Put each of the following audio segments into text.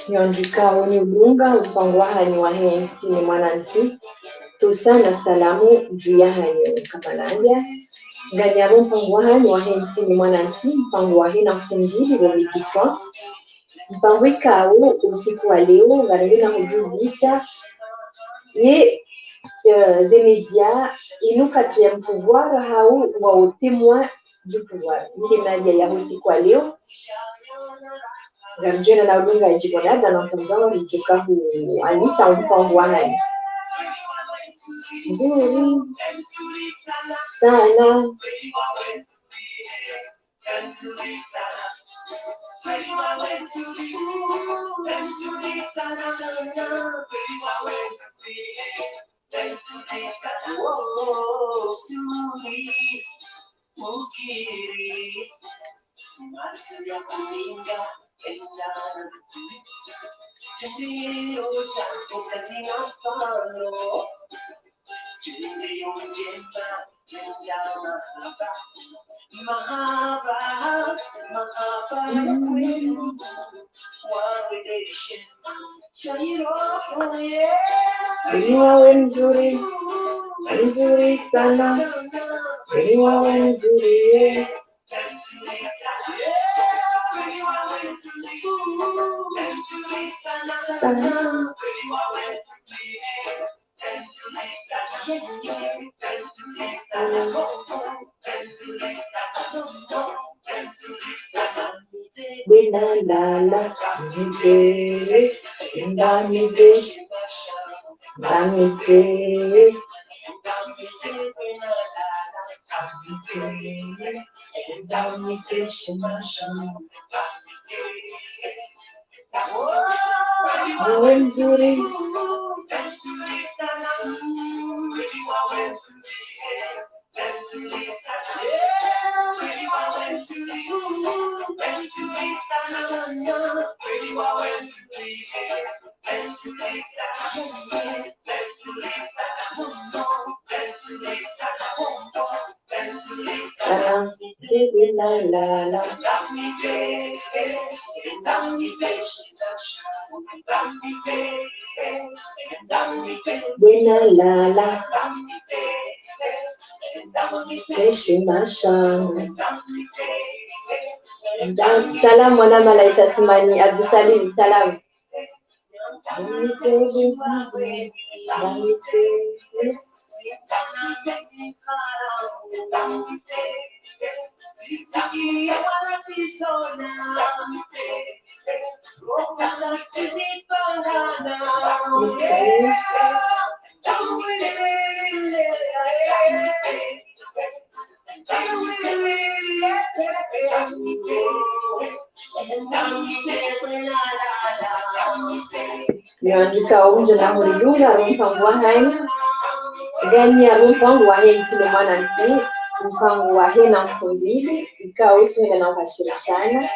Nyandikao ni ulunga upangwaha ni wahensi ni mwanansi tusana salamu juu ya hanyo kamalanja nganyabo upangwaha ni wahensi ni mwanansi upangwahi na mfungili wabititwa mpangwikao usiku wa leo ngarili na hujuzisa ye zemedia inuka tu ya pouvoir hau wa témoin du pouvoir ndi nadia ya usiku wa leo Gamjena na ulunga ijikonada na mtangao ijukahu anisa umpangu wanai. Nzuri sana. Entana Tendeo santo casino palo Tendeo jemba Tendana Mahaba Queen Waridation Chairo yeah Beliwa nzuri sana Beliwa nzuri Salam mwana malaika simani Abdusalim salam Nyandika unje na mulidunga rumpangu wa haini gani ya rumpangu wa hei tilo mwanansi mpangu wa hei na mfundili ikawa isu hina na ukashirishana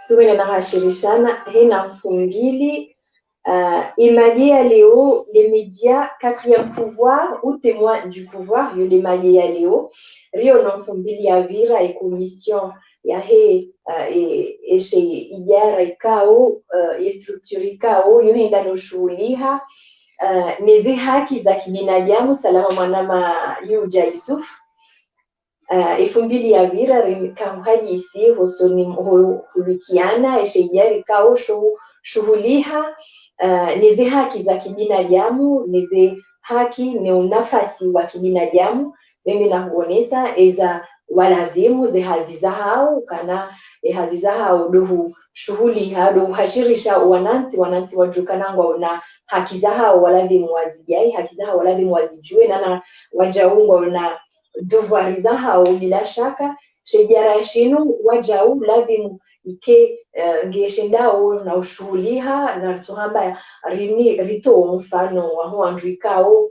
suwe na hashirishana hei na mfundili Imadia Léo, les médias, quatrième pouvoir ou témoin du pouvoir, yo les Madia Léo, Rio non fumbili ya vira et commission ya he e she ijara ikao e structure ikao yo henda no shuliha nezi haki za kibinadamu salama mwanama Yuja Yusuf ifumbili ya vira kamhajisi hosoni hulukiana e she ijara ikao shuhuliha nizi haki za kibinadamu nizi haki ni unafasi wa kibinadamu mimi na huonesa eza waladhimu ze haziza hao kana haziza hao dohu shughuli hado hashirisha wanansi wajukana ngwa na haki za hao waladhimu wazijai haki za hao waladhimu wazijue na wajaungwa na devoir za hao bila shaka shejara shinu wajau ladhimu ike ngeshindao na ushuhuliha na tuhamba rito mfano wa huandrikao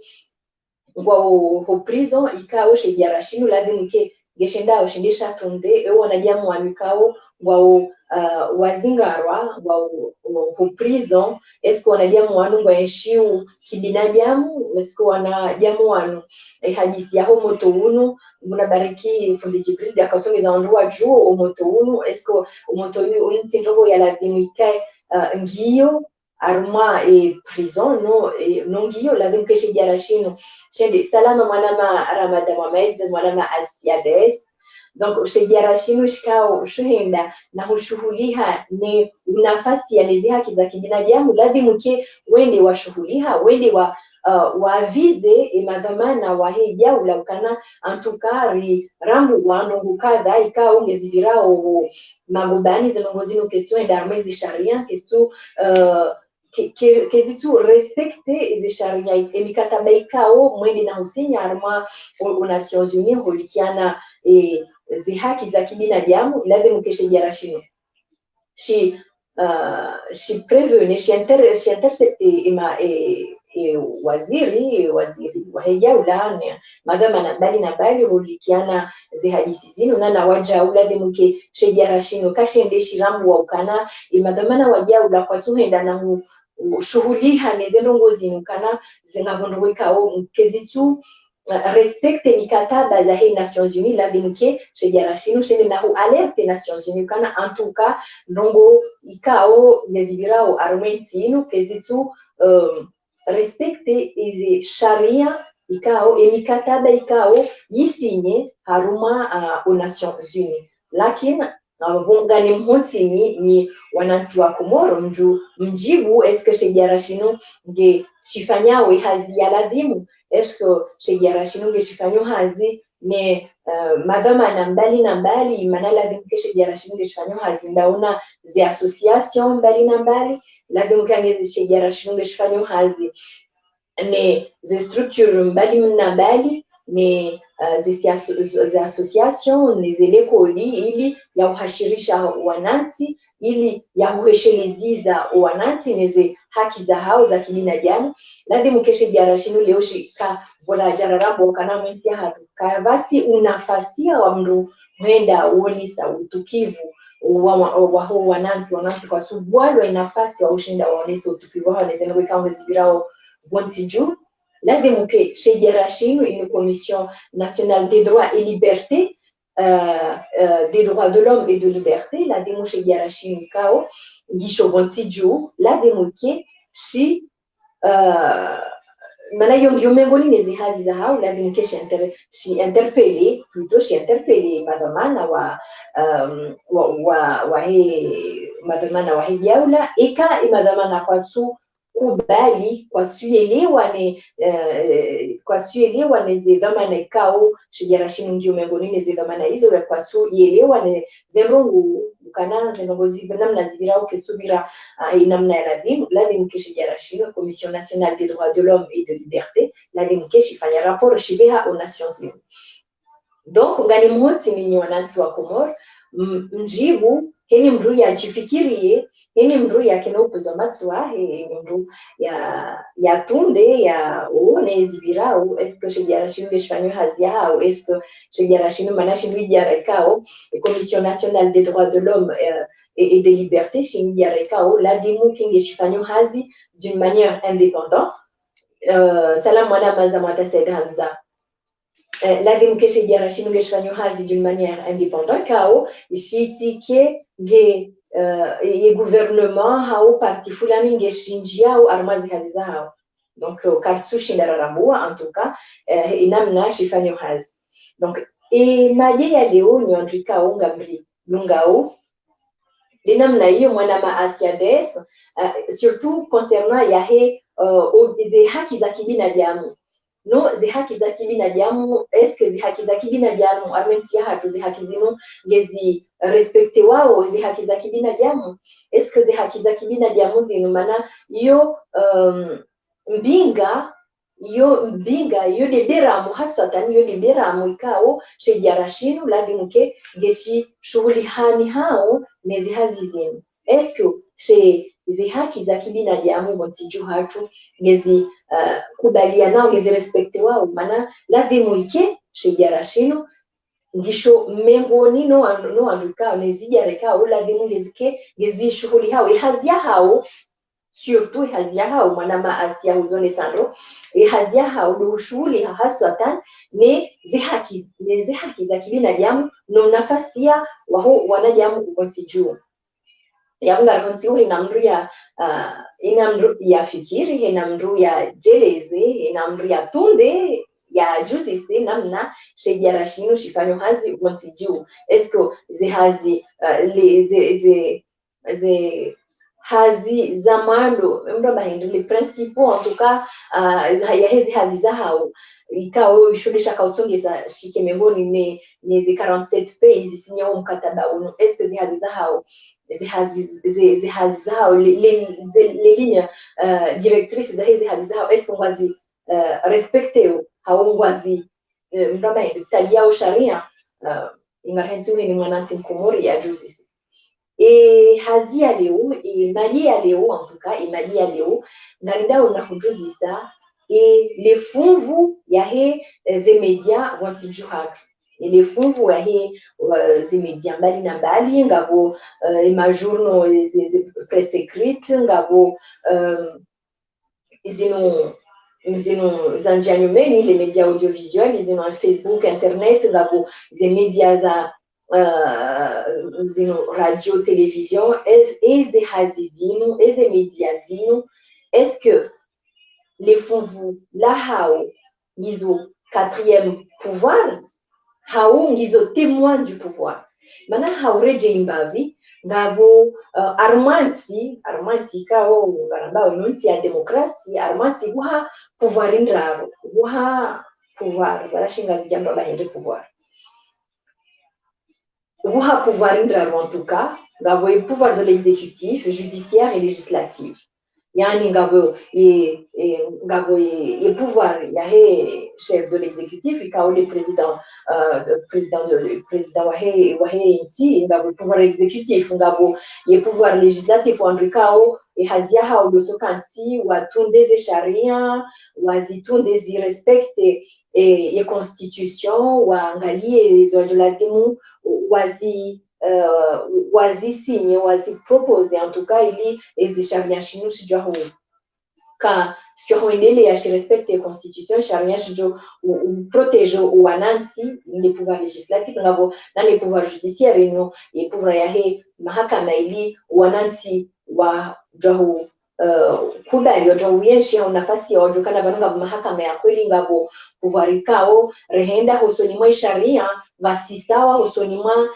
ngwa ho prison ikao shejara shinu ladhimu ike geshenda ushindisha tunde ewo wanajamu wanikao wao wazingarwa wao prison esko wanajamu wanu ngwaeshiu kibinadamu esko wanajamu wanu hadisi ya moto unu munabariki fundi Jibril akatongeza ondwa juu moto unu esko moto unu unsinjogo ya ladimikae ngiyo arma e prison no ngiyo lazima keshe jarashino shende salama mwanama Ramadan Mohamed mwanama Asiades donc chez jarashino shikao shuhenda na hushuhuliha ni nafasi ya nizi haki za kibinadamu lazima ke wende washuhuliha wende wavize madhamana wa hii jaula ukana antukari rambu wanongo kadha ikao ngezibirao magobani zinongozino question d'armée sharia question kezitu respecte izi sharia emikataba ikao mwende na husinya arma aux Nations Unies holikiana zi haki za kibinadamu lazima keshe jarashino shi prevene shi intercepte waziri wa hejaula madama na bali holikiana zi hadisi zinu na wajaula demuke shejarashino kashende shirambu wa ukana madama wajaula kwa tuhenda na shuhuliha nezendongozi ukana zengabondoweka au kezitu respecte mikataba za hii Nations Unies la demuke shejarashino shende na alerte Nations Unies kana antuka ndongo ikao nezibirao armenti inu kezitu respecte izi sharia ikao emikataba ikao yisinye haruma aux Nations Unies lakini ngani mhonsini ni wananchi wa Komoro mjibu eske shejarashino nge shifanyawe hazi ya ladimu eske shejarashino nge shifanyo hazi ne madama na mbali manala dimke shejarashino nge shifanyo hazi ndaona zi association mbali lazima kange shejarashino nge shifanyo hazi ne zi structure mbali ni zi association ni zilekoli ili ya uhashirisha wananchi ili ya uhesheleziza wananchi neze haki za hao za kibinadamu lazima keshe jarashino leo shika bona jararambo kana mwenti hatu kavati unafasia wa mru mwenda uonisa utukivu wa hao wananchi kwa subwalo inafasi wa ushinda waonesa utukivu hao nezenwe kama zibirao bonti juu lazima ke shejarashino une commission nationale des droits et libertés des droits de l'homme et de liberté la demo shejarashino kao ngisho bonti juu la demo ke si mana yongoni nezi hazi za hao la demo ke shi interpellé madamana wa he madamana wa he jaula eka madamana kwa tu kubali kwa tuelewa ne dhamana ikao shejarashino ndio miongoni ne dhamana hizo kwa tuelewa ne zerongo kana zenongozi namna zibirao kesubira inamna ya ladimu keshejarashino Commission nationale des droits de l'homme et de liberté ladimu keshifanya rapport shibeha aux Nations Unies donc ngani mhoti ni wananchi wa Komoro mjibu heni mru ya jifikirie heni mru ya kinopo matswa heni mru ya tunde ya one zibirao esko shejarashino gesfanyo hazia au esko shejarashino manashino ijarekao Commission nationale des droits de l'homme et des libertés shinijarekao la dimu kingesfanyo hazi d'une manière indépendante salam mwana mazamata Said Hamza la démocratie jarashino gesfanyo hazi d'une manière indépendante kao ishitike ye gouvernement hao parti fulani ngeshinjia au armazi hazi hao donc kartsu shindararambua en tout cas inamna shifanyo hazi donc maje ya leo nyondrika ngabri lungao dinamna hiyo mwana ma Asiades surtout concernant yahe ze haki za kibinadamu no zi haki za kibinadamu eske zi haki za kibinadamu armensi hatu zi haki zino ngezi respecte wao zi haki za kibinadamu eske zi haki za kibinadamu zino mana yo mbinga yo deberamu haswatani yo deberamu ikao shejarashino lazimuke geshi shughuli hani hao nezi hazi zino eske zi haki za kibinadamu motiju hatu ngezi kubalia nao ngezi respecte wao mana lazimuke shejarashino ngisho mengoni no anduka nezija reka ula dimu ngezi shughuli hao ihazia hao surtout ihazia hao mwana maasia uzone sandro ihazia hao do shughuli haswatan ne zihaki za kibinadamu no nafasi ya waho wanajamu konsiju yanga konsiu ina mru ya fikiri ina mru ya jeleze ina mru ya tunde ya juzi si namna shejara shinu shifanyo hazi konsiju esko zihazi ze hazi zamando mdo bahindu les principaux en tout cas ya hizi hazi za hao ikao shulisha kautsongeza shike mengoni ne 47 pages sinyo mkataba uno esko zihazi za hao zihazi zao les lignes directrices za hizi hazi zao esko ngwazi respecteo hao ngwazi mdo bahindu talia sharia ingahenzi ni mwananchi mkomori ya juzi et hazia leo et malia leo en tout cas et malia leo ngalida ona kujuzisa et les funvu yahe ze media wantijuhatu et les funvu yahe ze media mbali na mbali ngabo majourno ze presse écrite ngabo zino zanjanyumeni les médias audiovisuels zino Facebook internet ngabo ze media za zino radio télévision eze hazizino eze mediazino est-ce que les funvu la hao ngizo quatrième pouvoir hao ngizo témoin du pouvoir mana hao reje imbavi ngabo armansi kao ngaramba onunsi ya demokrasi armansi guha pouvoir indraro guha pouvoir barashinga zijamba bahende pouvoir guha pouvoir indraro en tout cas ngabo e pouvoir de l'exécutif judiciaire et législatif yani ngabo e pouvoir yahe chef de l'exécutif ikao le président wahe insi ngabo pouvoir exécutif ngabo e pouvoir législatif andrikao e hazia hao dotokansi watundeze sharia wazitundezi respecte e constitution waangalie zojuladimu wazisinye wazipropose en tout cas ili ezisharia shinu sijaho ka sio endele ya respecte constitution sharia sijo protege wanansi les pouvoirs législatifs ngabo na les pouvoirs judiciaires no et pouvoir yahe mahakama ili wanansi wa jaho kudali wajowienshi au nafasi ya wajukana banunga mahakama ya kweli ngabo pouvoir kao rehenda husoni mwa sharia basisawa husoni mwa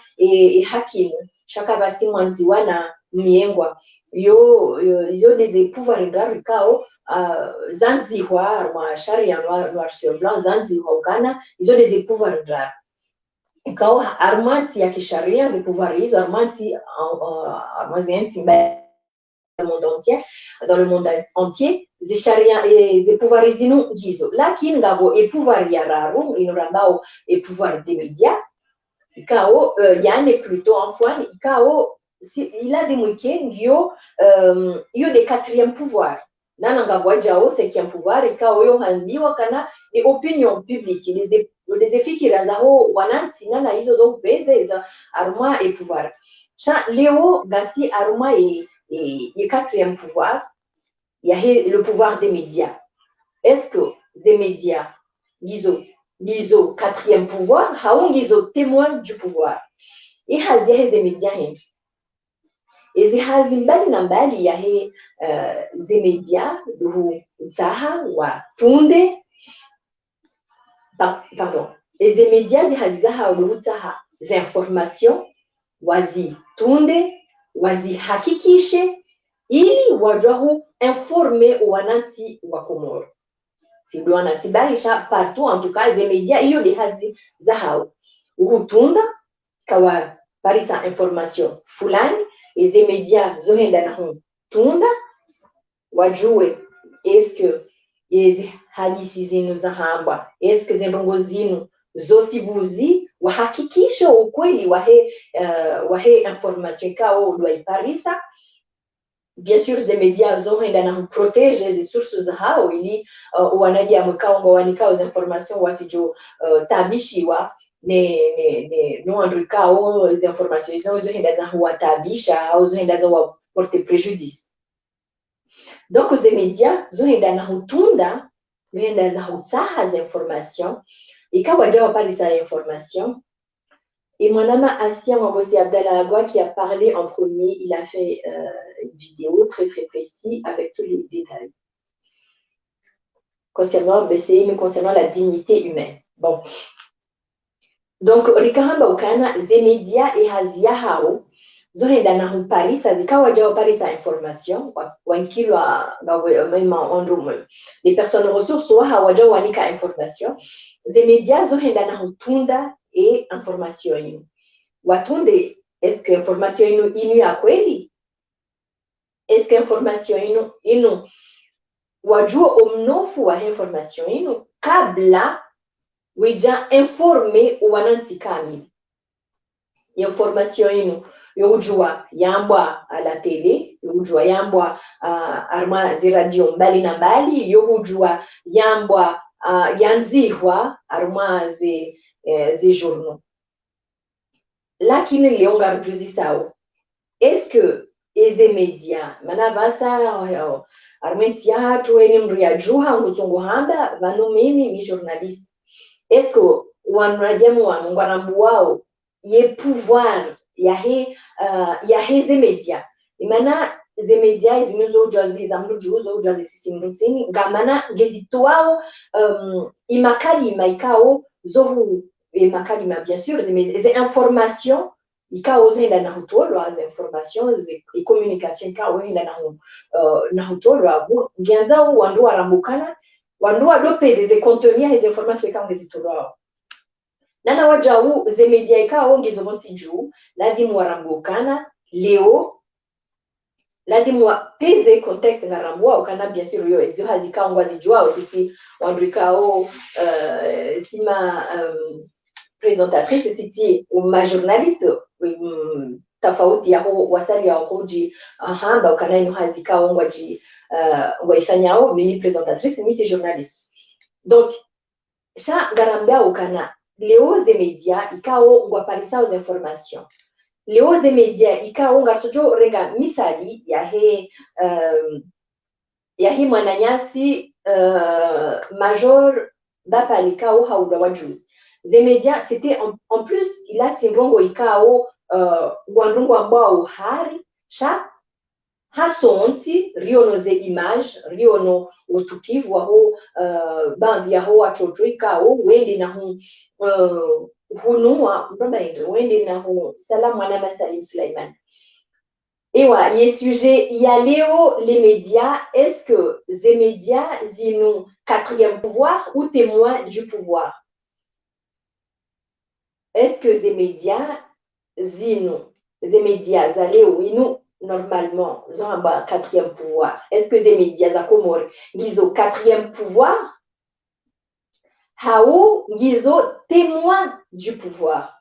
hakimu shaka bati mwanziwa na miengwa yo des pouvoirs ngari kao zanziwa mwa sharia noir sur blanc zanziwa ukana izo des pouvoirs ngari kao armanti ya kisharia ze pouvoir hizo armanti armanti dans le monde entier ze sharia ze pouvoir zinu gizo lakini ngabo e pouvoir ya raru inorambao e pouvoir des médias kao yane plutôt en fois kao il a des week-ends yo de quatrième pouvoir nana ngabo jao cinquième pouvoir kao yo handiwa kana e opinion publique les efikira zao wanansi nana hizo zo pesa za arma et pouvoir cha leo gasi arma et quatrième pouvoir il y a le pouvoir des médias est-ce que les médias gizo quatrième pouvoir haon gizo témoin du pouvoir et hazi des médias hindi ezi hazi mbali na mbali ya ze médias du zaha wa tunde pardon et les médias hazi zaha du zaha informations wazi tunde wazi hakikishe ili wajahu informer wananchi wa Komoro si ndio wanatibaisha partout en tout cas les médias hiyo de hazi za hao uhutunda kawa parisa information fulani les médias zohenda na tunda wajue est-ce que hizi hadisi zinu za hamba est-ce que zendongo zinu zosibuzi wahakikisha ukweli wahe information kao lwaiparisa bien sûr les médias zohenda na protege les sources za hao ili wanaji amkao wanikao za information watijo tabishiwa no andrikao as informações não zohenda na rua tabisha au zohenda za porter préjudice. Donc os médias zohenda na hutunda zohenda na hutsaha as informations ikawa jawa pale sa information. Et mon ami Assia Mwambosi Abdallah Agua qui a parlé en premier, il a fait une vidéo très très précise avec tous les détails concernant la dignité humaine. Bon. Donc, Rikahamba Ukana, les médias et Hazia Hao, zohenda na Paris, ça dit kawa jawa Paris sa information, wankilo même en room. Les personnes ressources wa hawaja wanika information. Les médias zohenda na tunda et information yenu. Watunde, est-ce que information inu ya kweli? Est-ce que information inu wajua omnofu wa information inu kabla wija informe wanansi kamili. Information inu yojua yambwa a la télé, yojua yambwa arma zi radio mbali na mbali, yojua yambwa yanzihwa arma zi journaux. Lakini leo ngarujuzi sao. Est-ce que les médias manavasa armensi ya hatu eni mria juha ngutungu handa vanu mimi journaliste. Est-ce que wanurajamu wanungarambu wao ye pouvoir ya he médias. Imana ze médias zinuzo ujazi za mrujuzo ujazi sisi mrutini ngamana gezito wao imakali maikao zohu makalima bien sûr les informations ikawa zenda na hutolo as informations et communication ikawa zenda na hutolo ngianza wandu warambukana wandu wadope ze contenir les informations ikawa ngezitolo nana wajau ze media ikawa ngizo bonti juu ladimu warambukana leo ladimu pese contexte ngaramwa ukana bien sûr yo ezio hazika ngwazi jua sisi wandu ikao sima présentatrice c'était ma journaliste tofauti yaho wasali ya hoji hamba ukana ino hazika ngwaji waifanyao mimi présentatrice mimi journaliste. Donc cha garambia ukana leo ze media ikao ngwaparisa aux informations. Leo ze media ikao ngarsojo renga misali ya he mwananyasi major bapalikao hauda wajuzi. Les médias, c'était en plus, il a timbongo ikao, wandungu ambao hari, hasonti, riono ze image, riono utukivu waho, bandi yaho achocho ikao, wende na hunua, wende na salamu anama Salim Sulaiman. Ewa, il y a sujet, il y a Léo, les médias, est-ce que les médias, ils ont quatrième pouvoir ou témoin du pouvoir? Est-ce que les médias, nous, normalement, ils ont un quatrième pouvoir? Est-ce que les médias, ils ont quatrième pouvoir? Ils ont témoin du pouvoir.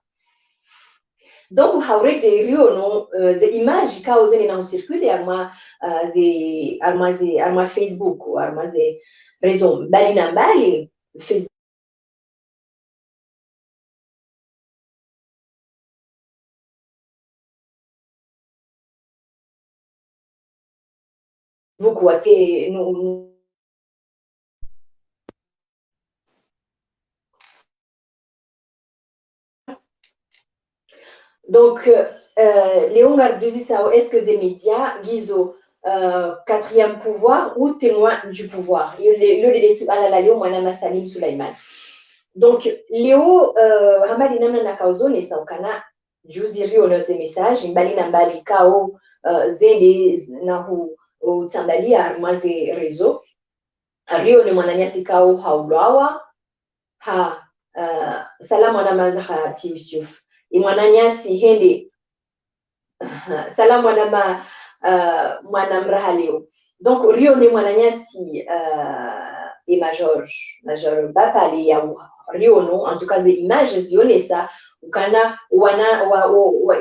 Donc, les images qui ont circulé à Facebook ou à réseau Balinambali, Facebook. Vous quoi, nous. Donc, Léon Garduzi, est-ce que les médias, Guizo, quatrième pouvoir ou témoin du pouvoir? Léo Mwanama Salim Sulaiman. Donc, Léo, Hamadi Namna Nakauzo, ne Saukana, Juzi Rio nos messages, Mbali Nambali Kao, Zende Nahu, Tsambali, Armaze Réseau, Rio ne Mwananyasi Kao Haulawa, Salam Mwanamaza Tibisuf. Et mwananyasi hende salamu mwanama mwanamraha leo. Donc Rio ni mwananyasi et major bapale ya Rio no en tout cas les images zionesa ukana wana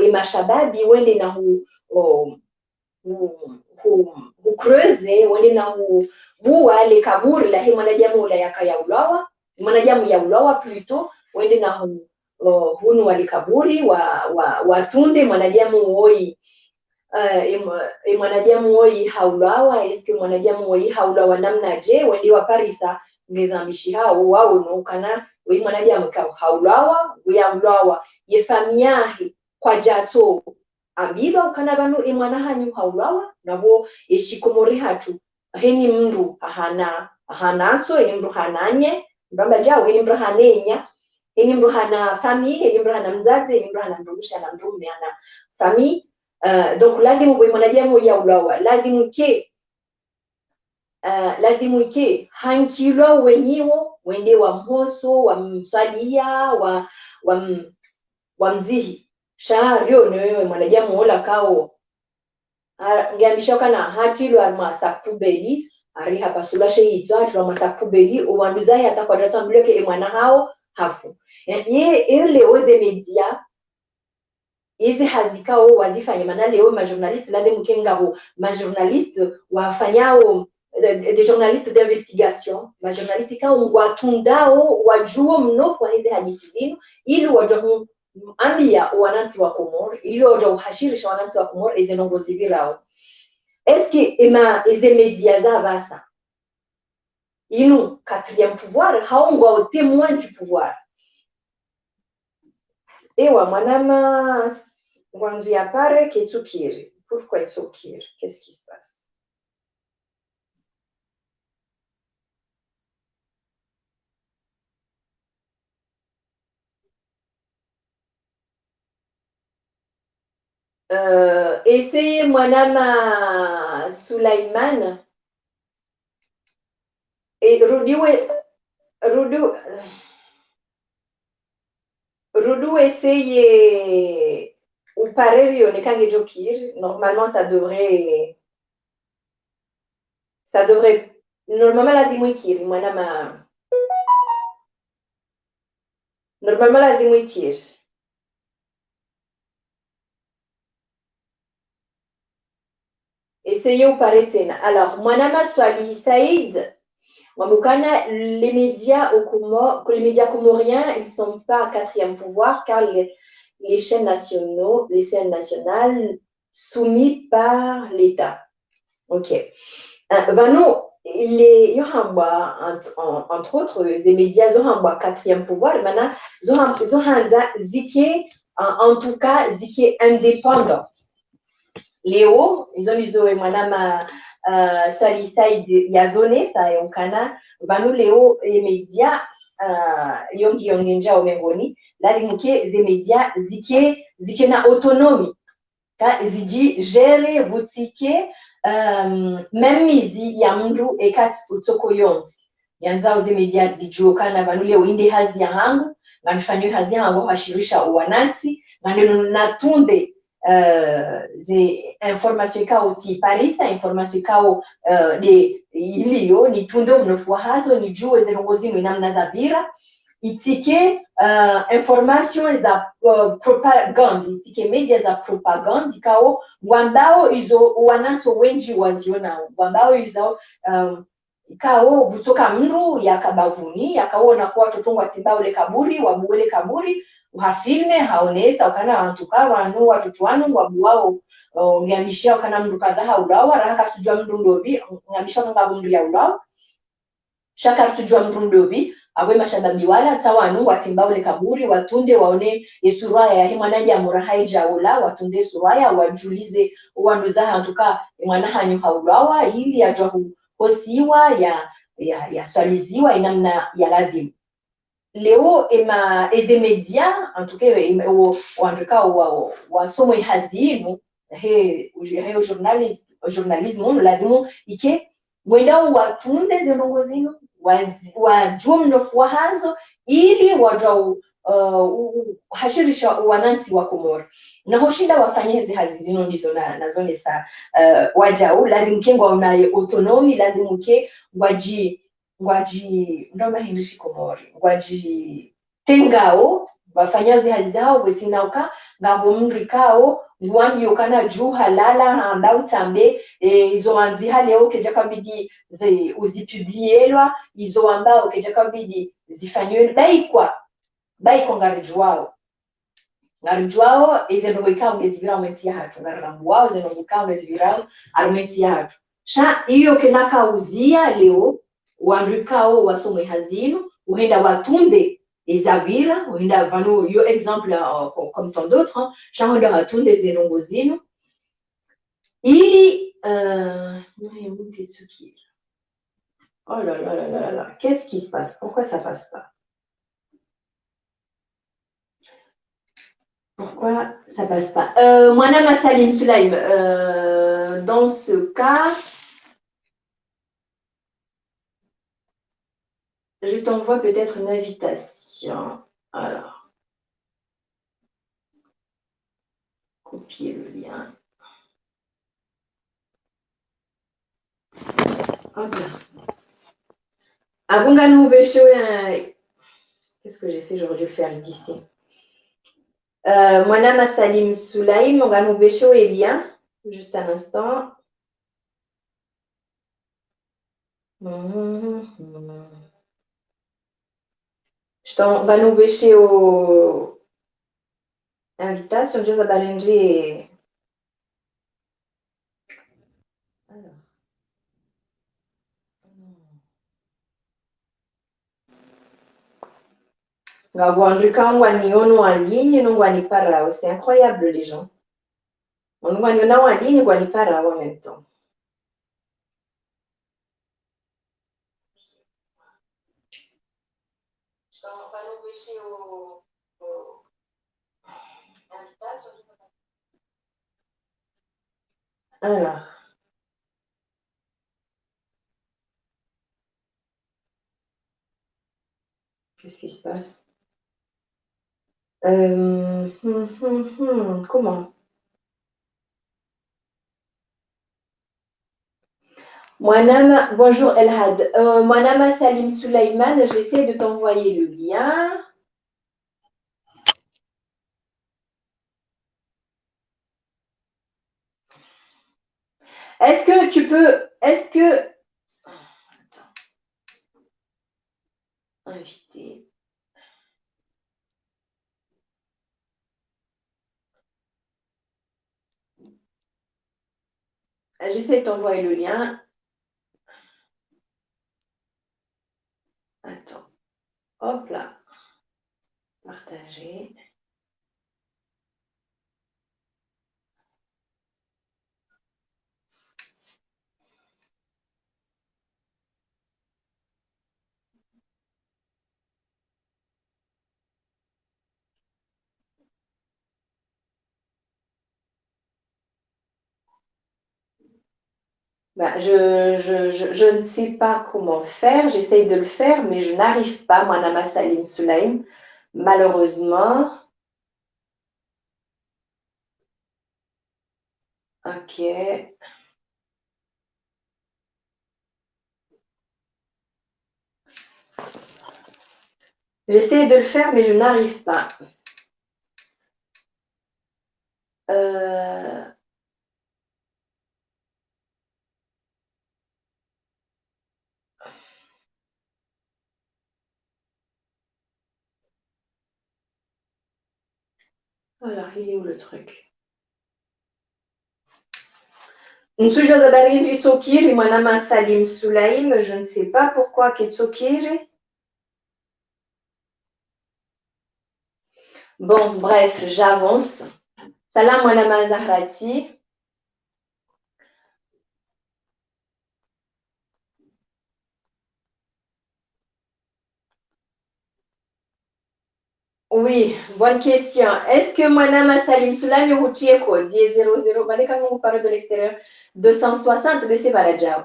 emashababi wende na creuse wende na buwa le kaburi la mwanajamu la yakayaulawa mwanajamu ya ulawa plutôt wende na hunu walikaburi watunde mwanajamu woi mwanajamu woi haulawa eske mwanajamu woi haulawa namna je wende wa parisa ngezamishi hao wao no kana woi mwanajamu ka haulawa yaulawa ye famiahi kwa jato ambiba ukana banu mwana hanyu haulawa nabo eshikomori hatu heni mndu hananso eni mndu hananye mbamba jao eni mndu hanenya eni mndu hana famille eni mndu hana mzazi eni mndu hana mrudisha na mndu hana famille donc lazimu bwe mwanajamu yaulawa lazimu ike hankilwa wenyiwo wende wa mhoso wa mswalia wa mzihi shario newe mwanajamu ola kao ngamisha kana hatilo armasakubeli ari hapa sulashe hizo hatilo armasakubeli uwanduzahi hata kwa data mbleke mwana hao hafu ye ile oze media hizi hazikao wazifanya maana leo majournaliste la demukengabo majournaliste wafanyao des journalistes d'investigation majournaliste kao watundao wajuo mnofu wa hizi hadithi zinu ili wajahu ambia wananchi wa Komoro ili wajahu hashirisha wananchi wa Komoro ezenongozi virao eski eze media za basa inu quatrième pouvoir haongwa au témoin du pouvoir ewa mwanama ngwanzu ya pare ketsukiri pourquoi etsukiri qu'est-ce qui se passe essayez mwanama Sulaiman et Rudu essayez ou pareil on est kange jokir normalement ça devrait normalement la dimwikir mwanama normalement la dimwikir essayez ou pareil tena alors mwanama Swali Saïd Wamukana, les médias comoriens, ils ne sont pas quatrième pouvoir car les chaînes nationales soumises par l'État. Ok. Vano, les entre autres, les médias ont quatrième pouvoir. Maintenant, zike en tout cas zike indépendant. Léo, ils ont madame Swali Saïd yazone sa yonkana vanu leo media yongi nja omengoni lazimuke ze media zike na autonomie ka ziji gere butike même mizi ya mndu ekat utoko yonsi yanzao ze media zijokana vanu leo inde hazi ya hangu nganifanywe hazi ya hangu hashirisha uwanansi ngandeno natunde ze information kao ti Paris information kao de iliyo ni tundo mnofua hazo ni juu zilongozi namna za bira itike information za propaganda itike media za propaganda kao wambao izo wananso wengi waziona wambao izo kao butoka mru yakabavuni yakaona kwa totongwa timbao le kaburi wabuele kaburi uhafilme haonesa ukana wantuka wanu watoto wanu wabuwao ngambishia ukana mndu kadha haulawa raka tujua mndu ndobi ngambishia ngabo mndu ya ulawa shaka tujua mndu ndobi abwe mashababi wala tawanu watimbao le kaburi watunde waone yesuraya ya himwanaji amura haija ula watunde suraya wajulize wandu za hantuka mwana hanyu haulawa ili ajua hosiwa ya swaliziwa inamna ya lazima leo eze media en tout cas wa somo hazinu he journalisme lazima ike wenda watunde zilongozino wajua mnofu hazo ili wajua hashirisha wanansi wa Komoro na hoshinda wafanye hizi hazino ndizo nazone sa wajao lazima kengwa unaye autonomy lazima ke waji ndoma hindishi Komori waji tengao wafanyazi hali zao wetinauka ngambo mndri kao ngwambi ukana juu halala ambao tambe izo anzi hali yao keja kabidi uzipublielwa izo ambao keja kabidi zifanywe baikwa bai kwa ngarijwao izendogoikao ngezivira umensi yahacu ngararambuwao zendogoikao ngezivira arumensi yahacu sha iyo kenakauzia leo wandrikao wasomwe hazinu uhenda watunde ezavira uhenda vanu yo exemple comme tant d'autres sha uhenda watunde zenongo zinu ili oh là là là là là, qu'est-ce qui se passe? Pourquoi ça passe pas? Pourquoi ça passe pas? Mwanama Salim Sulaim, dans ce cas, je t'envoie peut-être une invitation. Alors, copier le lien. Hop là. Qu'est-ce que j'ai fait? J'aurais dû le faire d'ici. Mwanama Salim Sulaim, on va nous bécher les liens. Juste un instant. Je t'envoie nous bécher au invitation. Je vais balenjer. Alors. C'est incroyable les gens. On en ligne, en même temps. Alors. Qu'est-ce qui se passe? Comment? Mwanama, bonjour Elhad. Mwanama Salim Sulaiman, j'essaie de t'envoyer le lien. Est-ce que tu peux... Est-ce que... Attends. Inviter. J'essaie de t'envoyer le lien. Attends. Hop là. Partager. Bah, je ne sais pas comment faire. J'essaye de le faire, mais je n'arrive pas, Mwanama Salim Sulaim. Malheureusement. Ok. J'essaie de le faire, mais je n'arrive pas. Alors, il est où le truc? Mwanama Salim Sulaim, je ne sais pas pourquoi Ketsokiri. Bon, bref, j'avance. Salam Mwanama Zahrati. Oui, bonne question. Est-ce que Mwanama Salim Sulaim est code 1000? Bah, quand on parle de l'extérieur, 260, mais c'est pas la job.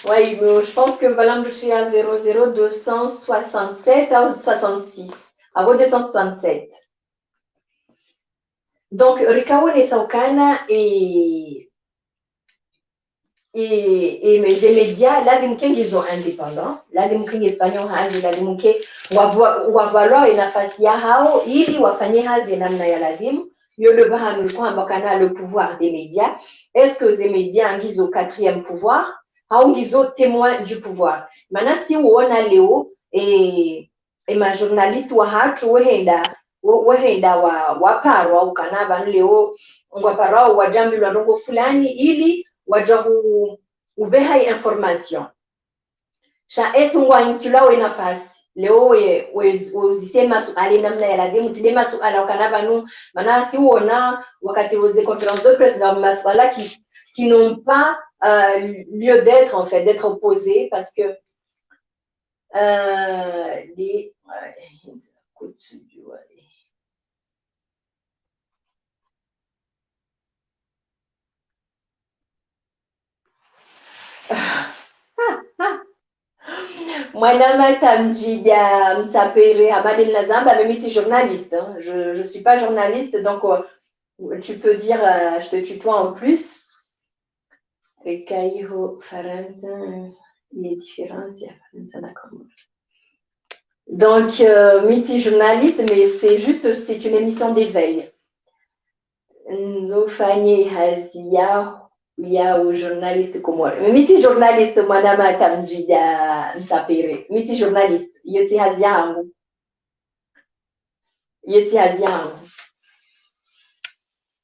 Oui, je pense que Valam Lucia à 00 267 à 66. À 267. Donc, Rikawa et Saukana et des médias, là, ils sont indépendants. Là, les Espagnols, là, les wavalo et nafasi ya hao ili wafanye hazi namna ya lazimu yole bahanu kwamba kana le pouvoir des médias. Est-ce que les médias ont au quatrième pouvoir au ngizo témoin du pouvoir? Maintenant, si on a Léo, majournaliste wa hatu wehenda waparwa ukanava leo ngwaparwa wajambi lwa ndongo fulani ili wajwa uveha information sha esungwa nkila we nafasi leo uzisema suali namna ya lazima tidema suala ukanava nu maana si uona wakati woze conférence de presse dans masuala qui n'ont pas lieu d'être en fait d'être posés parce que les Mwanama Tamjida Mtsapere Hamadel Nazamba, même si journaliste. Hein. Je suis pas journaliste, donc tu peux dire, je te tutoie en plus. Kaiho Faranza, il est différent, c'est Faranza, d'accord. Donc, Miti journaliste, mais c'est une émission d'éveil. Nzofanye Hazia. Ya journaliste comme miti journaliste mwanama Tamjida Mtsapere miti journaliste yoti hazia hangu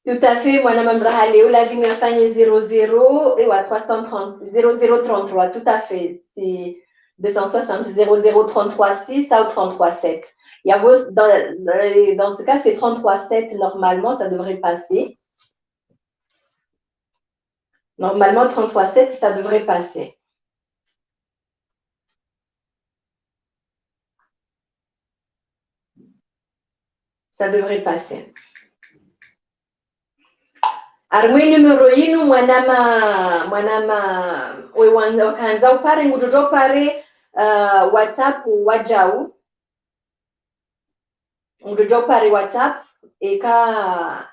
tout à fait mwanama mraha leo lazima afanye 00 et wa 330 0033 tout à fait c'est 260 0033 6 ou 33 7 il y a dans ce cas c'est 33 7 normalement ça devrait passer. Normalement, 33,7, ça devrait passer. Ça devrait passer. Armwe numero yinu mwanama wakaanza upare ngujojo pare WhatsApp wajau. Ngujojo pare WhatsApp eka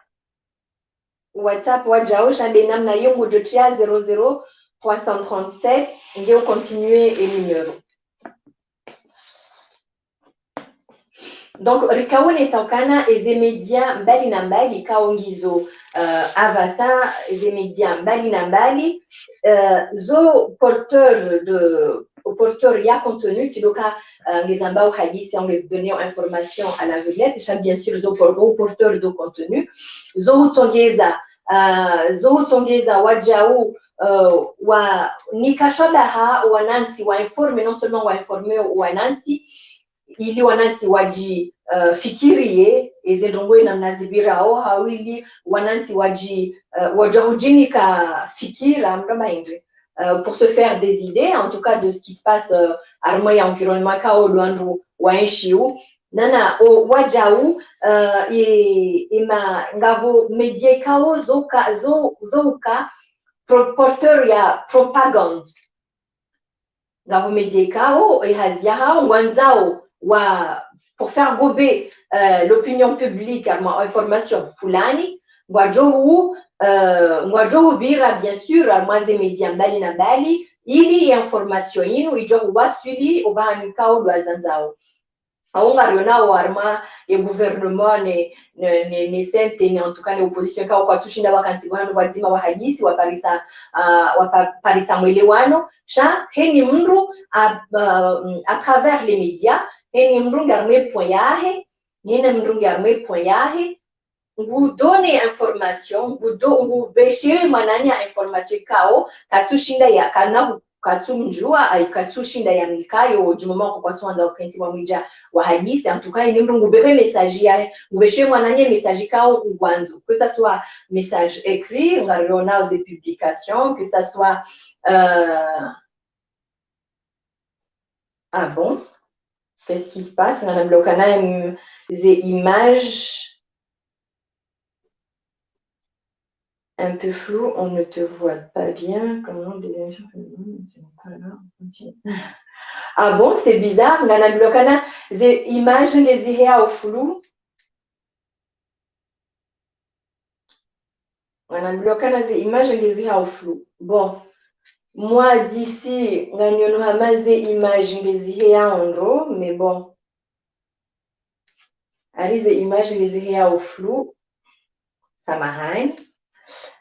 WhatsApp wajao shande namna hiyo ngujotia 00337 ngeo continuer et numéro. Donc rikaone saukana eze media mbali na mbali kaongizo avasa eze media mbali na mbali zo porteur ya contenu tidoka ngezamba au hadisi on donner information à l'aveuglette et bien sûr zo porteur de contenu zo utongeza wajau wa nikashodaha wanansi wa informe non seulement wa informe wanansi ili wanansi waji fikirie ezendongo ina mnazibira au hawili wanansi waji wajahujinika fikira mrama inje pour se faire des idées en tout cas de ce qui se passe armo ya environnement kao luandu waishiu nana o wajau ngavo media kao zoka porteur ya propagande ngavo media kao hazia hao wanzao pour faire gober l'opinion publique à information fulani ngwajohu vira bien sûr mwaze media mbali na mbali ili information yinu ijohu wasuli obahanikao lwazanzao aungariona warma et gouvernement ne sente ni en tout cas les opposition kao kwa tushinda wakanti wanu wazima wa hadisi wa parisa mwelewano sha heni mndu à travers les médias heni mndu ngarme point yahe vous donner information vous beshe mananya information kao katushinda ya kana katumjua ay katushinda ya mikayo jumama kwa tuanza ukenzi wa mwija wa hadisi en tout cas ni mndu ngubebe message ya ngubeshe mwananye message kao uwanzo que ça soit message écrit ngariona aux publications que ça soit ah bon qu'est-ce qui se passe madame Lokana des images un peu flou, on ne te voit pas bien. Comment des ah bon, c'est bizarre. Nana Blokana, des images les au flou. Nana Blokana, des images les au flou. Bon, moi d'ici, Nana Hamas des images les en gros, mais bon. Allez, des images les au flou. Ça m'arrête.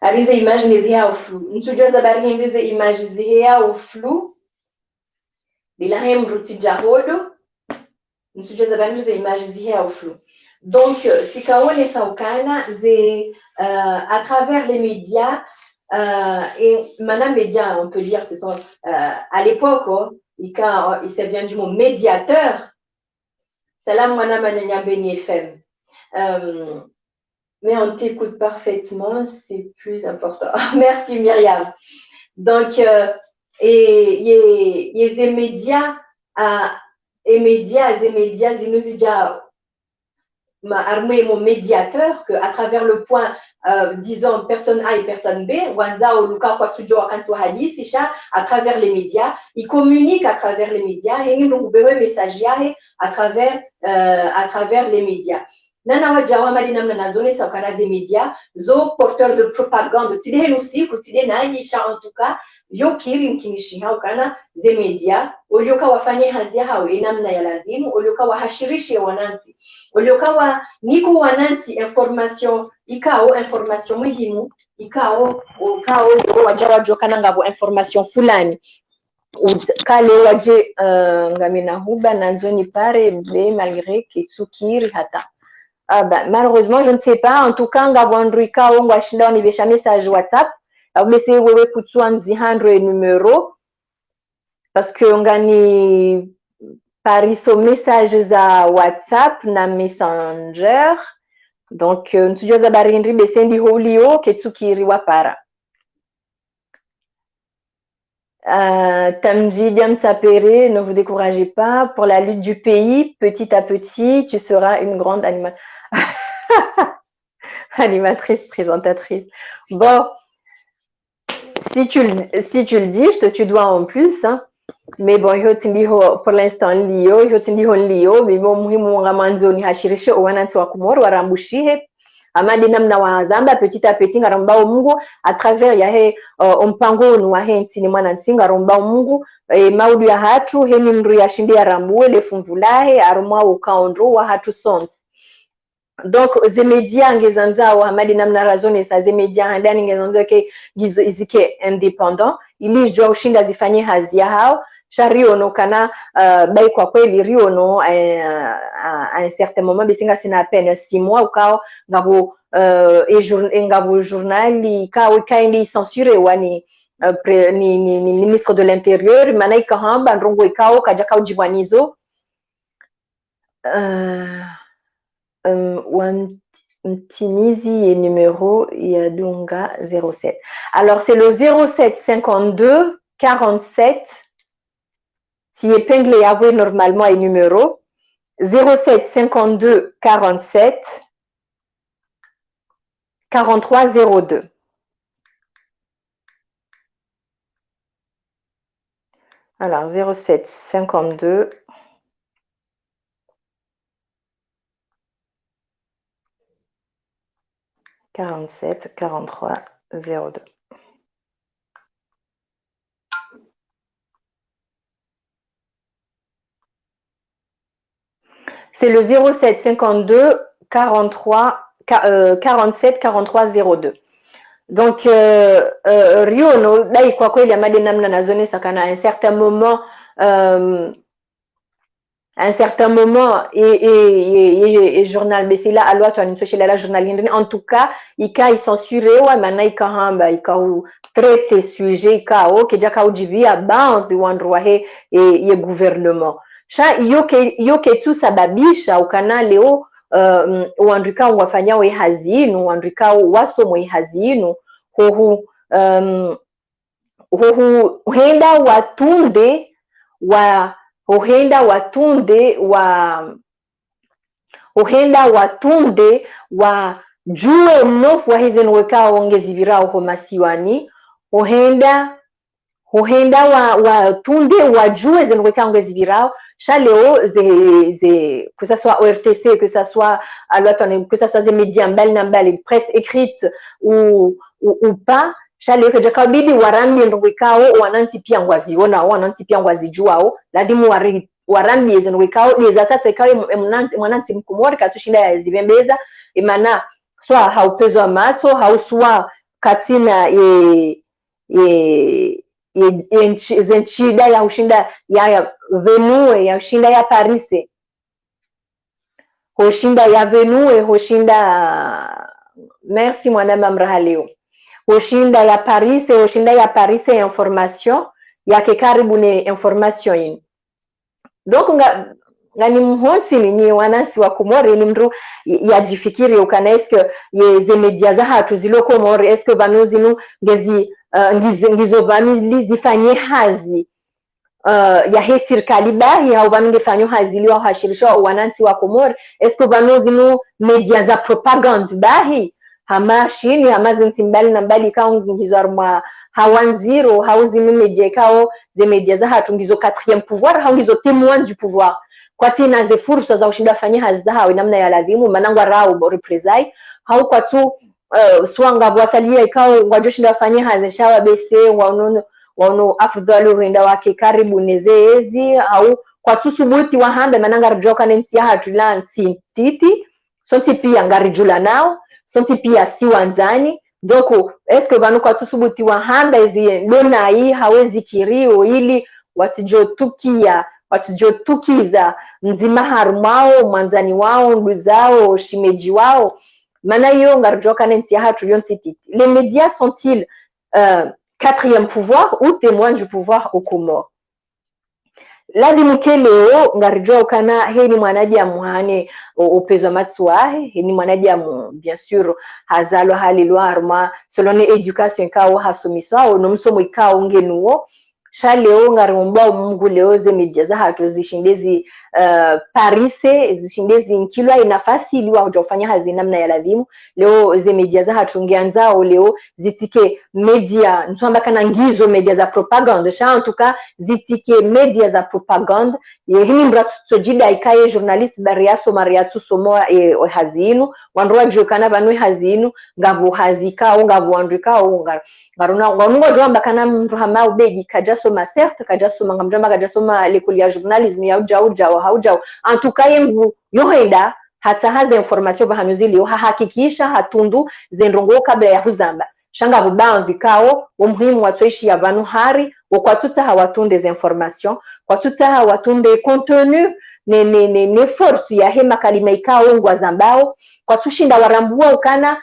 Alize image nizihea uflu. Ntujua zabari hindize image zihea uflu. Bila he mruti jahodo. msijeza bandu ze image zihe au flou. Donc sikaone saukana ze à travers les médias et maintenant médias on peut dire ce sont à l'époque ça vient du mot médiateur. Salam mwana manenya Beni FM. Mais on t'écoute parfaitement, c'est plus important. Merci Myriam. Donc et il y a des médias ils nous disent armé mon médiateur que à travers le point disons personne A et personne B wanza oluka kwa tujo wakanti wa hadisi sha à travers les médias ils communiquent à travers les médias et nous bewe message yahe à travers les médias nana wajawa mali namna nazone sa kana des médias zo porteurs de propagande tide henusi kutide nani sha en tout cas yo kiri mkinishi hao kana ze media ulioka wafanye hazia hao namna ya lazimu ulioka wahashirishe wananchi ulioka wa niko wananchi information muhimu ikao wajawa jokana ngabo information fulani kale waje ngamina huba nanzoni pare be malgré kitsukiri hata malheureusement je ne sais pas en tout cas ngabo andrika ngwa shinda ni besha message WhatsApp mais wewe kutsua nzihandre numero parce que ngani pariso message za WhatsApp na Messenger donc ntujoza barindri besendi holio ketsukiri wapara Tamji Sapere, ne vous découragez pas. Pour la lutte du pays, petit à petit, tu seras une grande animatrice, présentatrice. Bon, si tu le dis, je te tutoie en plus. Hein. Mais bon, pour l'instant, Lio, mais bon, muhimu hashirishe owananti wa Komoro warambushihe. Amadi namna wa Zamba petit à petit ngarambao Mungu à travers yahe mpango wa henti ni mwana nsinga rombao Mungu maudu ya hatu heni mru ya shindi ya rambue le fumvulahe arumwa ukaondro wa hatu sons. Donc ze media ngezanza wa amadi namna razone sa ze media handani ngezanza ke gizo izike independent ili jua ushinda zifanye hazia hao Chariono kana bai kwa kweli riono à un certain moment besinga sina à peine 6 mois ukao ngabo ngabo journal ka kaindi censuré wani ni ministre de l'intérieur manai kahamba ndrongo ikao kaja ka ujibwanizo Mtimizi et numéro Yadunga 07. Alors c'est le 07 52 47 si épinglé avoué normalement est numéro 07 52 47 43 02. Alors 07 52 47 43 02. C'est le 07 52 43 47 43 02. Donc Riono dai kwa kweli amade namna nazone sakana à un certain moment et journal mais c'est là à loi tu as chez la journal en tout cas il censuré wa mana ikahamba ikau traiter sujet kao keja kao divia banzi wandwa he ye gouvernement sha yoke tu sababisha ukana leo uandika wafanya we hazinu uandika waso mwe hazinu hohu huenda watunde wa jue mnofu wa hizi nweka ongezi virao homasiwani huenda watunde wajue zenweka ongezi virao chaleo que ça soit ORTC que ça soit des médias mbali presse écrite ou pas shale ke jakabidi warambi ndwikao wananti pia ngwaziona wananti pia ngwazijuao ladimu warambi ezenwikao lezatata ikawe mwananti mkumori katushinda ya zibembeza imana swa haupezwa mato hauswa katina zenchida ya ushinda ya venue ya ushinda ya Paris hoshinda ya venue hoshinda merci mwanama mrahaleo hoshinda ya Paris information yake karibu ne information yini donc ngani mhonsi ni wanansi wa Komori ni mru yajifikiri ukana eske ye media za hatu zilo Komori eske banuzi nu ngezi ngizo banu zifanye hazi ya he serikali bahi au banu ngefanya hazi liwa hashirisha wanansi wa Komori eske banuzi nu media za propaganda bahi hamashini hamazinti mbali na mbali kao ngizarma hawanziro hauzi media kao ze media za hatu ngizo 4e pouvoir hau ngizo témoin du pouvoir kwa tina ze fursa za ushinda fanya hazi za hawe namna ya lazimu manangwa rao represai hau kwa tu swanga bwasalia ikao ngwajoshinda fanya hazi shawa bese wano afdalu rinda wake karibu nezeezi au kwa tu subuti wa hamba mananga rjoka nensi ya hatu lansi titi sonti pia ngarijula nao sonti pia si wanzani doko eske banu kwa tu subuti wa hamba ezi lona hii hawezi kirio ili watujotukiza mzima harumao mwanzani wao nguzao shimeji wao mana yo ngarjoka nensi ya hatu yonsi titi. Les médias sont-ils 4e pouvoir ou témoin du pouvoir au Comores? Ladi mkeleo ngarjoka kana heni mwanaji ya muhane upezo matsuahe heni mwanaji ya bien sûr hazalo halilwa haruma selon education kao hasumiswa no msomo ikao ngenuo sha leo ngaromba Mungu leo ze media za hatu zishindezi Paris zishindezi nkilwa inafasi iliwa hujafanya hazi namna ya lazimu leo ze media za hatu ngianzao leo zitike media nsomba kana ngizo media za propaganda sha antuka zitike media za propaganda hini mbratu sojida ikaye journalist bariaso mariatu somo hazinu wanroa jokana banwe hazinu ngabu hazikao ngabu andrikao ngaruna ngongo jomba kana mtu hama ubegi kajasoma certes kajasoma ngamjamba kajasoma l'école ya journalisme ya hauja en tout cas yengu yohenda hata haza information bahanuzili yo hakikisha hatundu zendrongo kabla ya huzamba shanga buban vikao umuhimu watoishi ya vanu hari kwa tuta hawatunde za information kwa tuta hawatunde contenu ne force ya hema kalima ikao ngwa zambao kwa tushinda warambua ukana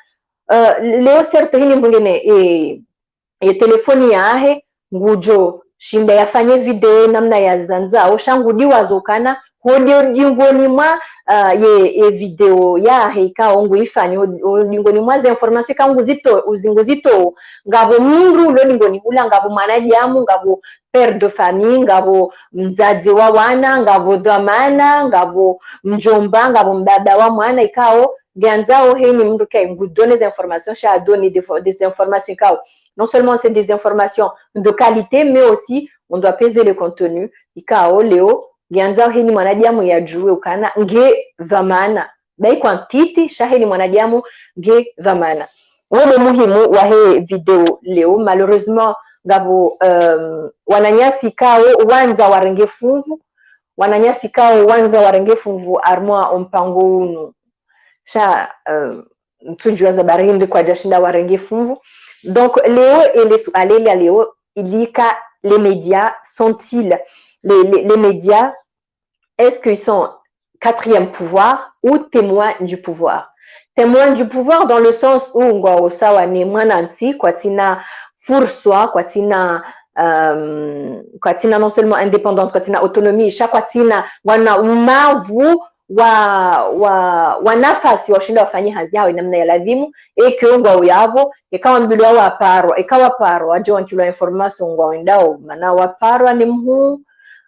leo certes hini mwingine telefoni ya ahe ngujo shinda yafanye video namna ya zanzao shangu diwazokana hodio dingoni mwa ye video ya heika ongu ifanye dingoni mwa za information kangu zito ngabo mundu lo dingoni hula ngabo manaji amu ngabo père de famille ngabo mzazi wa wana ngabo dhamana ngabo mjomba ngabo mbaba wa mwana ikao ganzao heni mundu kai ngudone za information sha donner des informations kao. Non seulement c'est des informations de qualité, mais aussi on doit peser le contenu. Ikao leo ganzao heni mwanadamu ya juwe ukana nge dhamana. Bai quantity sha heni mwanadamu nge dhamana. Wale muhimu wa he video leo malheureusement ngabo wananyasi kao wanza warenge funvu wananyasi kao wanza warenge funvu armoa ompango unu sha tunjua za barindi kwa jashinda warenge funvu. Donc Léo et les Allélia Léo il dit que les médias sont-ils les médias est-ce qu'ils sont 4e pouvoir ou témoins du pouvoir? Témoins du pouvoir dans le sens où ngwa osawa ni mwanansi kwa tina fursa kwa tina non seulement indépendance kwa tina autonomie kwa tina wana umavu wa nafasi washinda wafanye hazi yao namna ya lazimu ekiongo yabo ikawa mbilwa wa paro ajo nkilwa information ngwa wendao mana wa paro ni mhu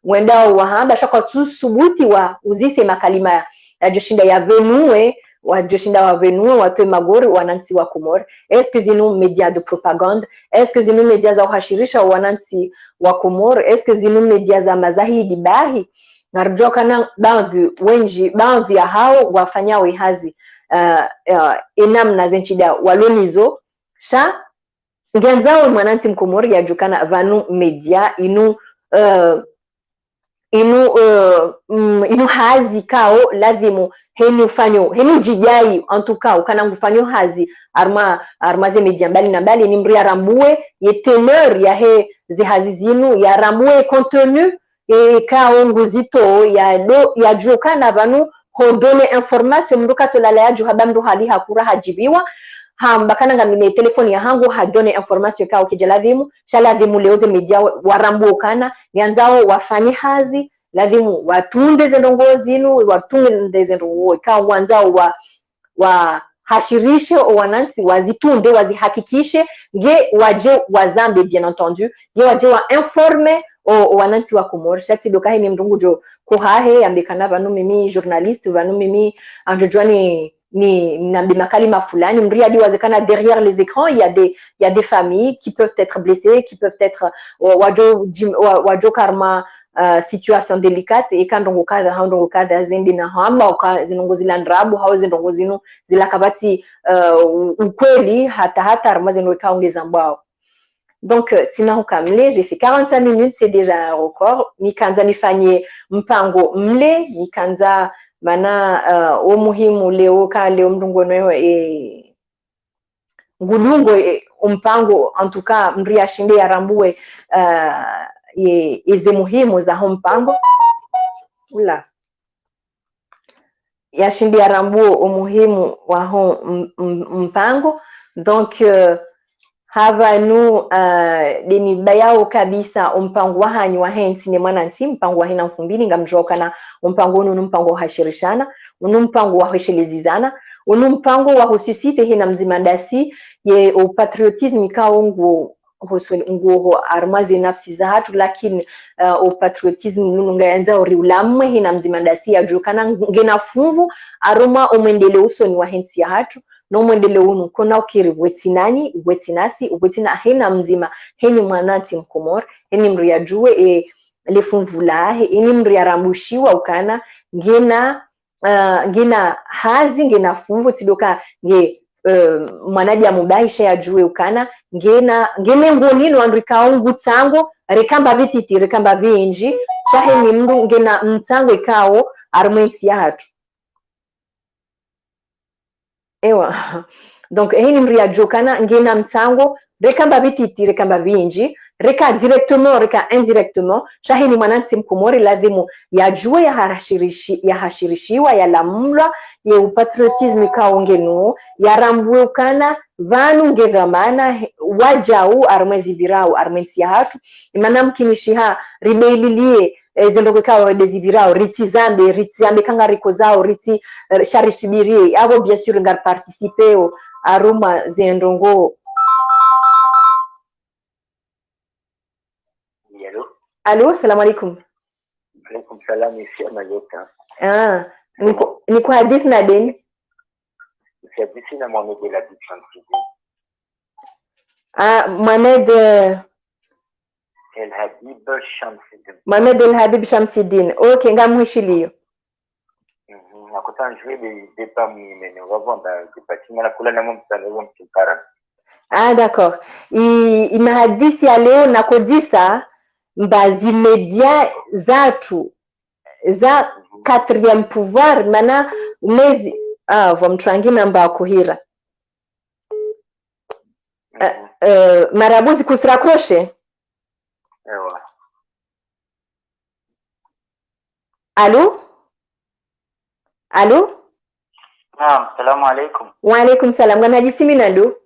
wendao wahamba shaka tusubuti wa uzise makalima ya joshinda ya venue wa joshinda wa venue watu magori wanansi wa Komori. Est-ce que zinu media de propagande? Est-ce que zinu media za uhashirisha wanansi wa Komori? Est-ce que zinu media za mazahidi bahi? Narjoka na baadhi ya hao wafanyao ihazi enamna zenchida walonizo sha ngenzao mwananti mkomori ya jukana vanu media inu hazi kao lazimu henu jijai antuka ukana ngufanyo hazi arma ze media mbali na mbali ni mria rambue ye teneur ya he zihazi zinu ya rambue contenu kao nguzito ya jukana vanu hodone information mndu katolala ya juhaba mndu hali hakura hajibiwa hambakana ngamine telefoni ya hangu hadone information kao kijaladhimu shaladhimu leoze media warambu kana nyanzao wafanye hazi ladhimu watunde zendongozi inu watunde zendongozi kao wanzao wa hashirishe wanansi wazitunde wazihakikishe nge waje wazambe bien entendu nge waje wa informe wanansi wa Komoro shati dokahe ni mndungu jo kuhahe ambekana vanu mimi journaliste vanu mimi anjojwani ni nambi makalima fulani mri hadi wazekana derrière les écrans il y a des familles qui peuvent être blessées qui peuvent être wajo karma situation delicate ikandongo kadha handongo kadha zindi na hamba zinongo zilandrabu hao zindongo zinu zilakabati ukweli hata armazeno ikaongeza mbao. Donc sina kamle j'ai fait 45 minutes c'est déjà un record nikanza nifanye mpango mle nikanza mana umuhimu leo ka leo mndungo nayo ngulungo mpango en tout cas mri ashinde yarambue ize muhimu za mpango ula yashinde yarambuo umuhimu wa mpango donc havanu deni bayao kabisa mpango wa hanyu wa hensi ni mwanansi mpango wa hina mfumbili ngamjoka na mpango unu mpango hashirishana unu mpango wa heshelezizana unu mpango wa hususite hina mzimandasi ye patriotisme kaongo nguho armazi nafsi za hatu lakini patriotisme nungaanza uriulamwe hina mzimandasi ya jukana ngena fuvu aroma umendele usoni wa hensi ya hatu no mwendele unu kona ukiri wetinani wetinasi wetina hina mzima heni mwananti mkomor heni mri ya jue lefumvula heni mri ya rambushiwa ukana ngena hazi ngena fumvu tidoka nge mwanaji ya mubaisha ya jue ukana ngene ngonino andrikaungu tsango rekamba vititi rekamba vinji shaheni mndu ngena mtsango ikao armenti ya hatu ewa donc hini mri ya jokana ngena mtsango rekamba vititi rekamba vinji reka directement reka indirectement shahini mwanansi mkomori lazimu yajue yahashirishiwa yalamla ye upatriotisme kaongenu yarambue ukana vanu ngevamana wajau armezi birau armensi ya hatu imana mkinishiha ribeililie zendoko kawa dezibirao ritizambe kanga riko zao riti shari subirie abo bien sûr ngar participeo aruma zendongo. Allô, salam alaikum. Alaikum salam, ici à Mayota. Ni kwa hadisi na deni? C'est hadisi na Mohamed El Habib Shamsidine. Mohamed El Habib Shamsidine. Mohamed El Habib Shamsidine. Okay, ngamuhishiliyo. Nakuta njue de pas mimene wavonda kipatima na kula na mumsalo mtikara. D'accord. Imahadisi ya leo nakodisa mbazi media zatu za quatrième pouvoir mana mezi vamtrangi mba kuhira marabuzi kusrakroshe. Ewa. Allô? Naam, salamu alaikum. Wa alaikum salam. Ngana jisimi nando?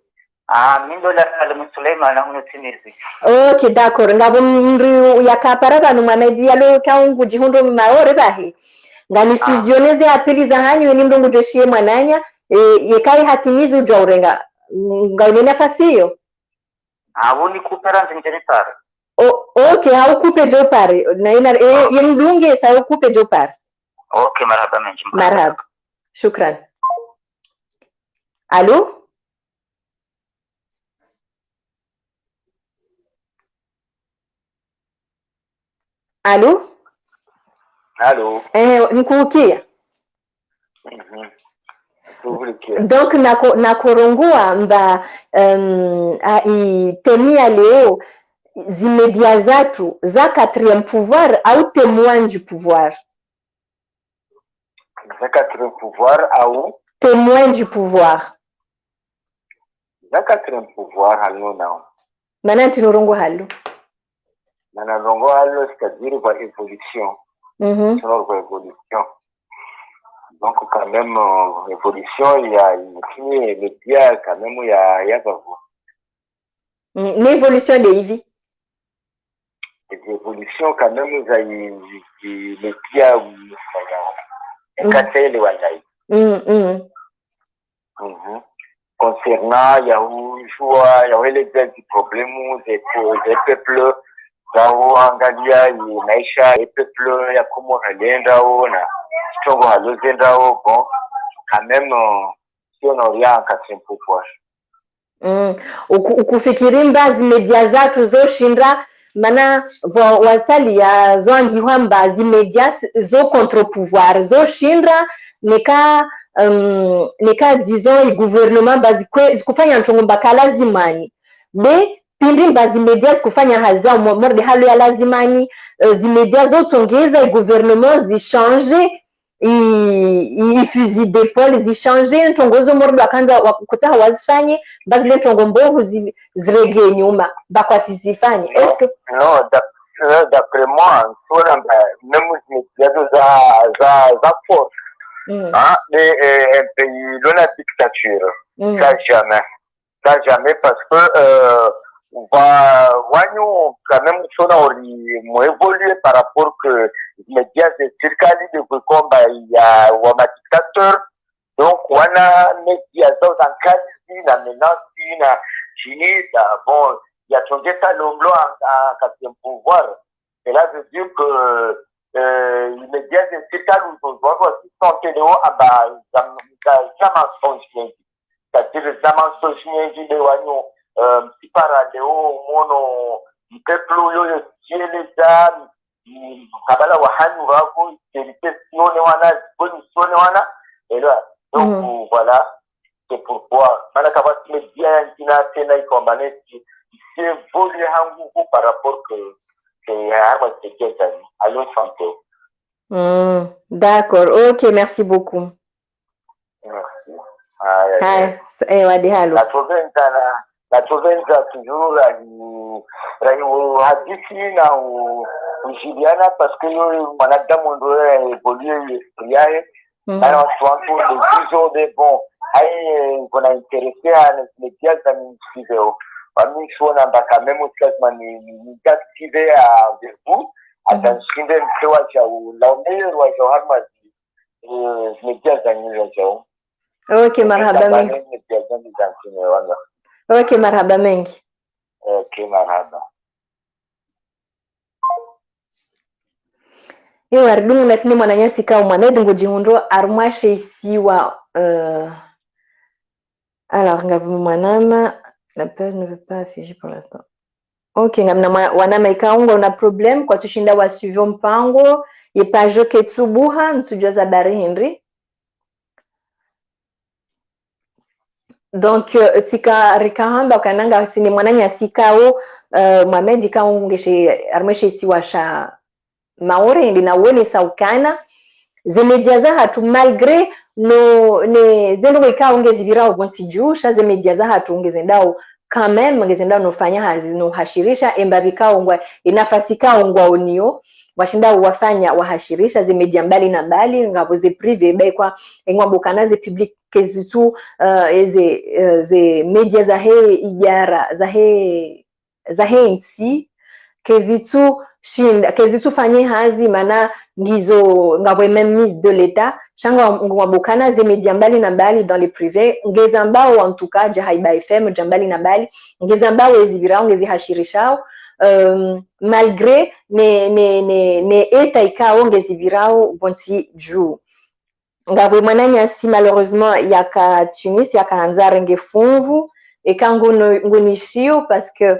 Mindo la Salim Suleiman hunu tinizi. Okay, d'accord. Ngabo mri yakapara banu Mohamed yalo kaungu jihundo maore bahi. Ngani fusioneze apili za hanyu ni mdongo joshie mwananya yekai hatimizi ujaurenga. Ngaine nafasi hiyo? Woni kupera nzingene pare. Okay, haukupe jo pare. Na ina yemdunge sa haukupe jo pare. Okay, marhaba menji. Marhaba. Shukran. Allô? Allô? Allô? Nikuukia? Donc nakorongua mba temia leo zimedia zatu za quatrième pouvoir au témoin du pouvoir? Za quatrième pouvoir au témoin du pouvoir. Za quatrième pouvoir halu nao. Mananti norongo halu. Mana rongo halu c'est-à-dire kwa évolution. Kwa évolution. Donc, quand même, évolution, il y a les médias, quand même, il y a pas Une évolution de Ivy. des évolutions, quand même, il y a des médias où il y a cassé les wanaï. Concernant, il y a eu joie, il y a eu les problèmes des peuples, zao angalia maisha ya peuples ya Komoro aliendao na Congo aliendao, bon, quand même, si on aurait un quatrième pouvoir. Ukufikiri mbazi media zatu zoshinda mana wasalia zoangihwa mbazi media zo contre pouvoir zoshinda nika disons gouvernement bazi kufanya nchongo mbaka lazimani be pindi mbazi media zikufanya haza morde halo ya lazimani zimedia zotongeza gouvernement zichange i fusil d'épaule zichange ntongozo mordo akanza wakutaha wazifanye basi le ntongo mbovu zirege nyuma bakwa sisifanye est-ce que non d'après moi même médias za force mais un pays dans la dictature ça jamais parce que quand même évoluer par rapport que les médias de circali de combat il y a un dictateur donc on a médias dans un cas na menace na chini bon il y a changé ça l'omlo en quatrième pouvoir et là veut dire que les médias de circali on doit aussi tenter de c'est-à-dire les de wanyo sipara leo mono mpeplo yoyo kieleza kabala wahanyu wako kelite sione wana boni sione wana et là donc voilà c'est pourquoi mana kabati media ina tena ikombane c'est évoluer hangu par rapport que harba tekeza allons santé. D'accord, ok, merci beaucoup. Merci. Wadi halo. La provenza toujours hadithi na ushiriana parce que mwanadamu ndio évoluer yaye na watu wangu decision de bon hai kuna interesea na media za msivyo mimi siona mpaka memo lazima ni active à vous atashinde mtewa cha laoneo wa Johanna media za nyingi. Okay, marhaba mengi. Okay, marhaba mengi. Okay, marhaba. Yo ardungu nasini mwananyasi kao mwanedi ngujihundo armashe isiwa alors ngavu mwanama la page ne veut pas afficher pour l'instant. Okay, ngamna wanama ikaunga una problem kwa tushinda wa suivre mpango ye page ketsubuha nsujoza bari Henry. Donc tika rikahamba kananga sini mwananya sikao Mohamed kaungeshe armeshe siwasha maore ndi na wone saukana zemedia za hatu malgré no ne zendo ikaunge zibira ubonsi jusha zemedia za hatu ungezendao quand même ngezendao nofanya hazi no hashirisha embabika ongwa inafasika ongwa onio washinda wafanya wahashirisha zemedia mbali na mbali ngabo ze privé bekwa engwambukana ze public kezitu ze media za he ijara za he nsi kezitu fanye hazi mana ngizo ngabwe même mise de l'état shanga ngwambukana ze media mbali na mbali dans les privés ngezambao en tout cas Jahaiba FM jambali na mbali ngezambao ezibirao ngezihashirishao malgré ne eta ikao ngezibirao bonti juu ngabwe mwananya si malheureusement yaka Tunis yaka hanzara ngefunvu ekangu ngunishio parce que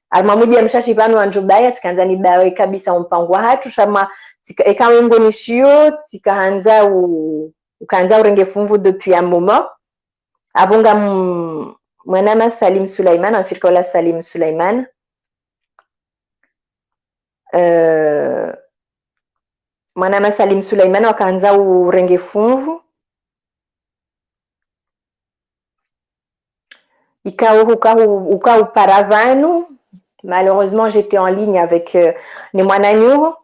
almamudia mshashi pano anjubaya tikanzani bawe kabisa mpango hatu shama ekawe ngunishio tikaanza ukaanza urenge funvu depuis un moment abunga mwanama Salim Sulaiman amfirikola Salim Sulaiman mwanama Salim Sulaiman wakaanza urenge funvu ukau paravanu. Malheureusement j'étais en ligne avec les mwananyuro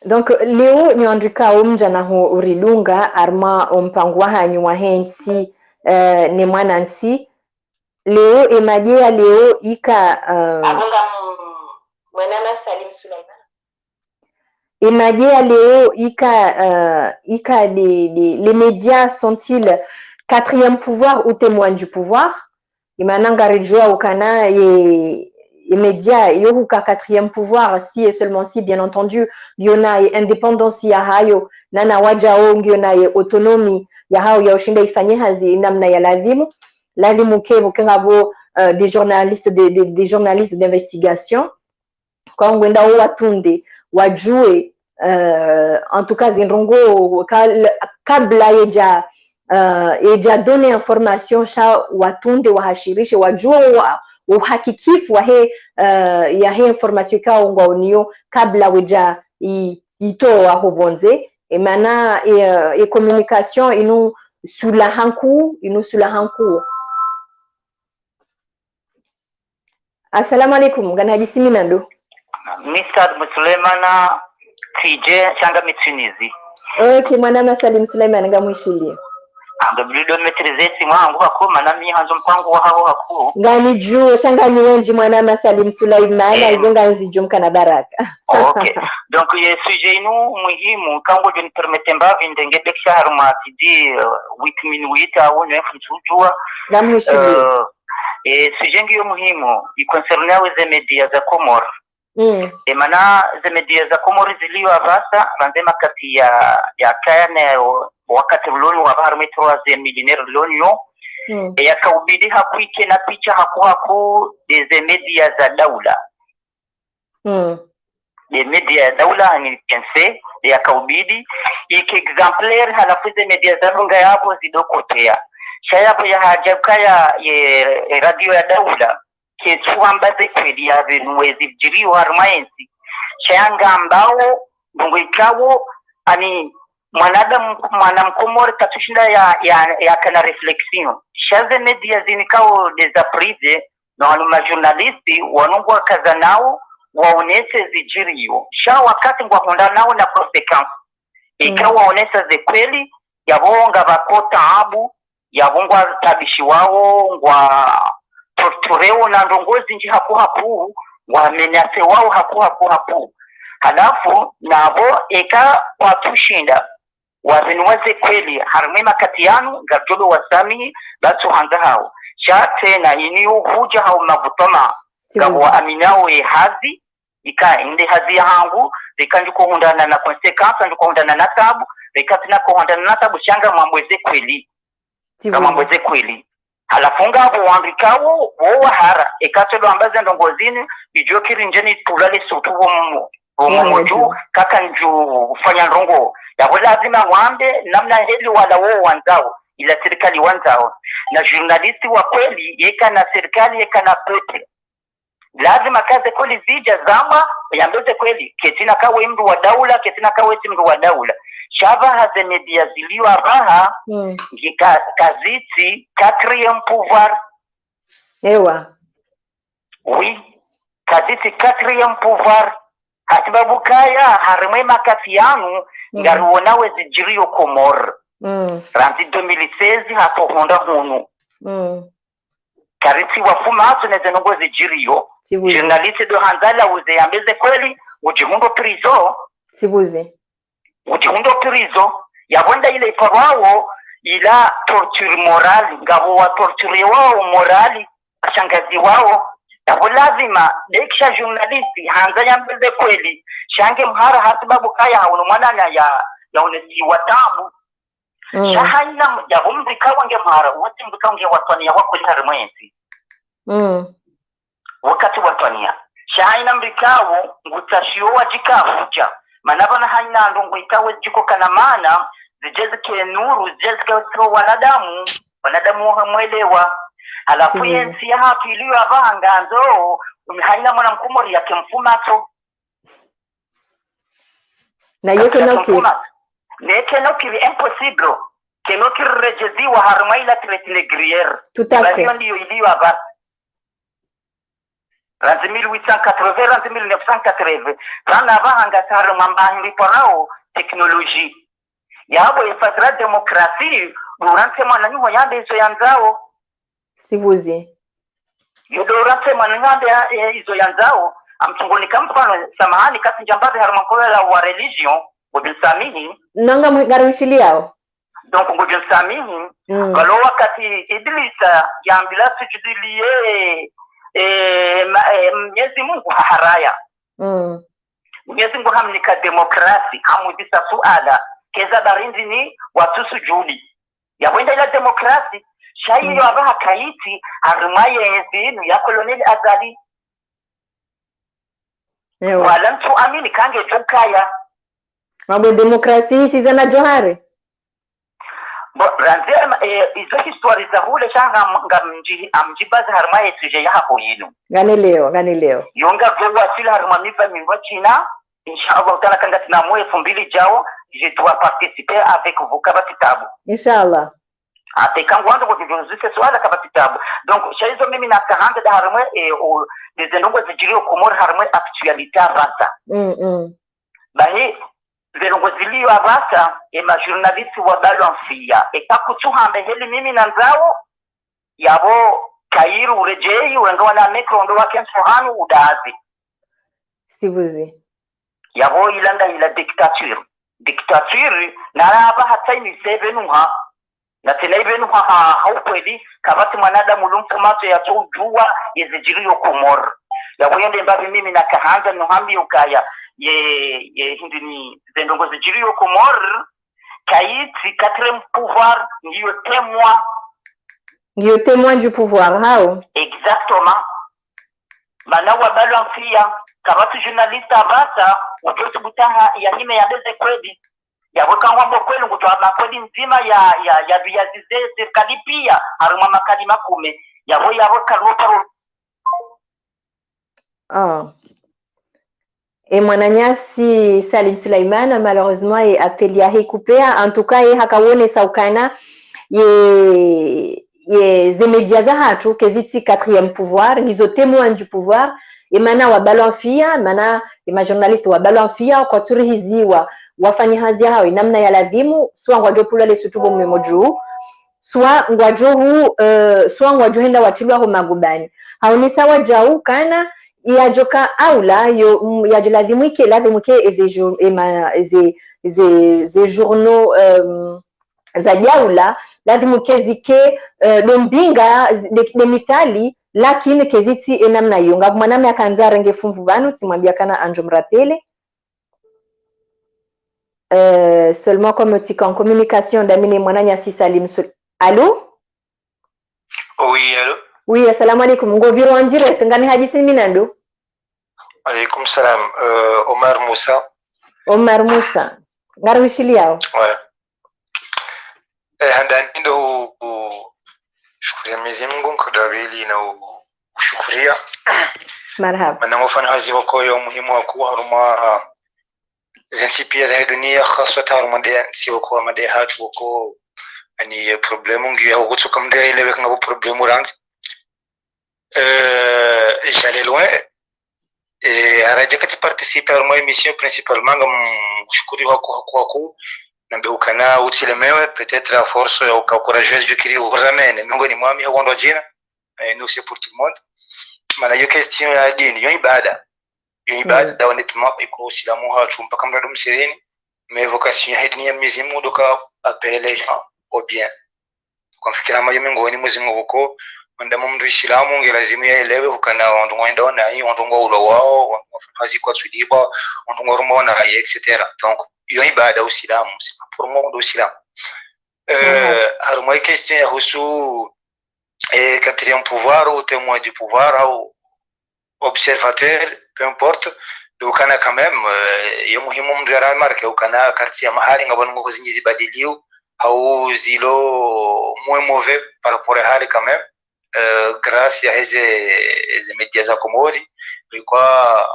Donc leo ni andika umjana ho uridunga arma ompangwa hanyu wa hensi ni mwanansi leo imajia leo ika Abunga mwanama Salim Sulaiman. Imagine Léo, les médias sont-ils quatrième pouvoir ou témoin du pouvoir? Et maintenant, Garidjoa au Cana et médias, il y a quatrième pouvoir, si et seulement si, bien entendu, il y en a indépendance, il y a nana wajao, il y en a autonomie, il y a yoshinda ifanye hazi namna ya lazimu ke des journalistes d'investigation kwa ngwenda watunde wajue en tout cas zinrongo kabla yeja donne information sha watunde wahashirishe wajue uhakikifu wa ya he information ka ngwaonio kabla weja itoa hobonze emana communication inu sula hanku Assalamu alaikum gana hajisimi nando Mr. Suleimana TJ changa mitunizi. Okay, mwanama Salim Suleiman ngamwishilie. Ngablido metrizeti mwangu hakuma na mimi hanzo mpango wao haku. Ngani juu shanga ni wenji mwanama Salim Suleiman izenga nzijumka na baraka. Okay. Donc ye sujet inu muhimu kango je permette mbavi ndengede kisha haruma tidi 8 minutes au nyefu mtujua. Ngamwishilie. Sujet ngiyo muhimu ikoncerné with media za Comor. Emana ze media za Komori ziliwa vasa ranzema kati ya kaya wakati loni wa bahari metroa ze millionaire loni yo ya kaubidi hakuike na picha haku ze media za daula de media ya daula ni pense ya kaubidi iki exemplaire halafu ze media za lunga yapo zidokotea shayapo ya hajabkaya ye radio ya daula ketu ambaze kweli ya venwezi vijiriwa harumaensi shayanga ambao mungu ikawo ani mwanamkomori katushinda ya kana reflexion shaze media zinikawo desaprize na wanu majurnalisti wanungu wakaza nao waonese zijiriyo sha wakati ngwa honda nao na consequence ikawo waonesa ze kweli yabonga bako taabu yabongwa tabishi wao ngwa tortureo na ndongozi nji hapu wamenase wao hapu halafu nabo eka watushinda wazinwaze kweli harumema katiyanu gajobe wasami batu hanga hao shate na iniyo huja hao mavutoma gabo aminao hazi ika inde hazi ya hangu zikanjuko hundana na consequence njuko hundana na tabu zikatina kuhundana na tabu shanga mwambweze kweli halafunga abo wandikawo wowa hara ekatelo ambaze ndongozini ijokiri njeni tulale sutuwo mmoju kaka nju ufanya ndongo yabo lazima wambe namna heli wala wo wanzao ila serikali wanzao na journalisti wa kweli yeka na serikali yeka na pepe lazima kaze kweli zija zama yambeze kweli ketina kawe mdu wa daula ketina kawe mdu wa daula shava haze media ziliwa raha kaziti quatrième pouvoir ewa oui kaziti quatrième pouvoir hatibabu kaya harimwe makati yanu ngaruonawe zijirio Komor ranzi 2016 hapo honda hunu kariti wafuma hato neze nungo zijirio journaliste do hanzala uze yambeze kweli ujihundo prison yabonda ile iparwao ila torture morali ngabo wa torture wao morali shangazi wao yabo lazima dekisha journalisti hanza yambeze kweli shange mhara hasibabu kaya hauno mwanana ya unesi watabu shahaina yabo mbikawa nge mhara wote mbikawa nge watwania wako harimwensi wakati watwania shahaina mbikawo ngutashio wajikafucha manabana haina ndongo ikawe jiko kana maana zijezike nuru zijezike wanadamu hamwelewa halafu yensi ya hatu iliyo avanga nzo haina mwana mkumori yake mfumato na yoke nokiri impossible kenokiri rejeziwa harumaila tretine grier tout à fait ndiyo iliyo avanga ranzi 1880 ranzi 1980 rana bahanga sar mambangi porao teknoloji yabo ifadra demokrasi durante mwananyu yande izo yanzao sivuzi yodorante mwananyande izo yanzao amtungonika mfano samahani kasi njambazi harmakola wa religion ngojisamihi nanga mgarwishili yao donc ngojisamihi kalo wakati Idrisa yambila sujudilie Mwenyezi Mungu haraya Mwenyezi Mungu hamnika demokrasi hamudisa suala keza barinzi ni watu sujudi yawenda ila demokrasi shayi yabaha kaiti harumaye yezinu ya koloneli azali wala mtu amini kange tukaya mambo demokrasi hizi zana johari ranzema izo histori za hule shanga amjibaza harumaye suje ya hapo yinu gani leo yonga gowa sila harumamiva minwa china Inch'Allah utana kanga tina mwe 2000 jao je dois participer avec vous kabatitabu inshallah ate kangwanda ko divuzise swala kabatitabu donc shaizo mimi na kahanda da harmwe des ndongo zijiriyo komor harmwe actualité avasa bahi zilongo ziliyo avasa ma journaliste wa balanfia pakutuhambe heli mimi na nzao yabo kairu urejei urenga wana micro ndo wake msohanu udazi sivuzi yabo ilanda ila dictature naraba hata ni sevenuha na tena ibenuha haukweli kabati mwanadamu lumfumato ya tujua yezijiriyo komor yabo yende mbavi mimi na kahanja nuhambi ukaya ye hindini zendongo zijiriyo komor kaiti quatrième pouvoir ndiyo témoin du pouvoir hao exactement mana wa balanfia kabatu journaliste abasa wajotu butaha ya hime ya beze kweli ya wekangwa mkweli ngutwa makweli nzima ya viazize serikali pia haruma makali makume ya weka noparo et mwananyasi Salim Sulaiman malheureusement est appelé à récouper en tout cas hakawone saukana ye zemedia za hatu keziti 4e pouvoir nizo témoins du pouvoir imana wa balanfia mana ima journaliste wa balanfia kwa turi hiziwa wafanyahazi hao namna ya ladhimu swa ngwajo pulale sutubo mmemoju swa ngwajo henda watilwa ho magubani haoni sawa jau kana yajoka aula yo yajiladhimu ke ladhimu ke ze journaux za jaula ladhimu kezike dombinga de mithali lakini keziti namna hiyo ngabu mwaname akanzara ngefumvu banu timwambia kana anjo mratele seulement comme tika en communication d'amine mwananya si Salim allô oui assalamu alaikum ngobiro en direct ngani hadisi minando alaikum salam Omar Musa ngarwishili yao ouais handani ndo shukuria Mwenyezi Mungu kadawili na ushukuria marhaba manangofanya hazi wako ya muhimu wa kuwa haruma zinti pia za dunia haswa haruma de si wako made hatu wako ani problemu ngi ya kutoka mde ile weka ngabo problemu ranzi j'allais loin araje kati participer haruma émission principalement ngam shukuri wako nambeukana utilemewe peut-être à force au courageuse je kiri uramene miongoni mwami hondo jina nous c'est pour tout le monde mana yo question ya dini yo ibada honnêtement iko usilamu hatu mpaka mrado msirini mais vocation ya dini ya Mwenyezi Mungu doka appeler les gens au bien kwa fikira mayo miongoni Mwenyezi Mungu ko ndamo mndu islamu ngelazimu yaelewe ukana ndongo na hiyo ndongo ulo wao wafazi kwa sudiba ndongo rumo na etc donc yo ibada usilamu pour moi usilamu haruma question ya husu quatrième pouvoir ou témoin du pouvoir ou observateur peu importe ukana quand même yo muhimu mndu yara marke ukana quartier ya mahali ngabona ngo zingizi badilio au zilo moins mauvais par rapport à hali quand même grâce à ces médias za Komori kwa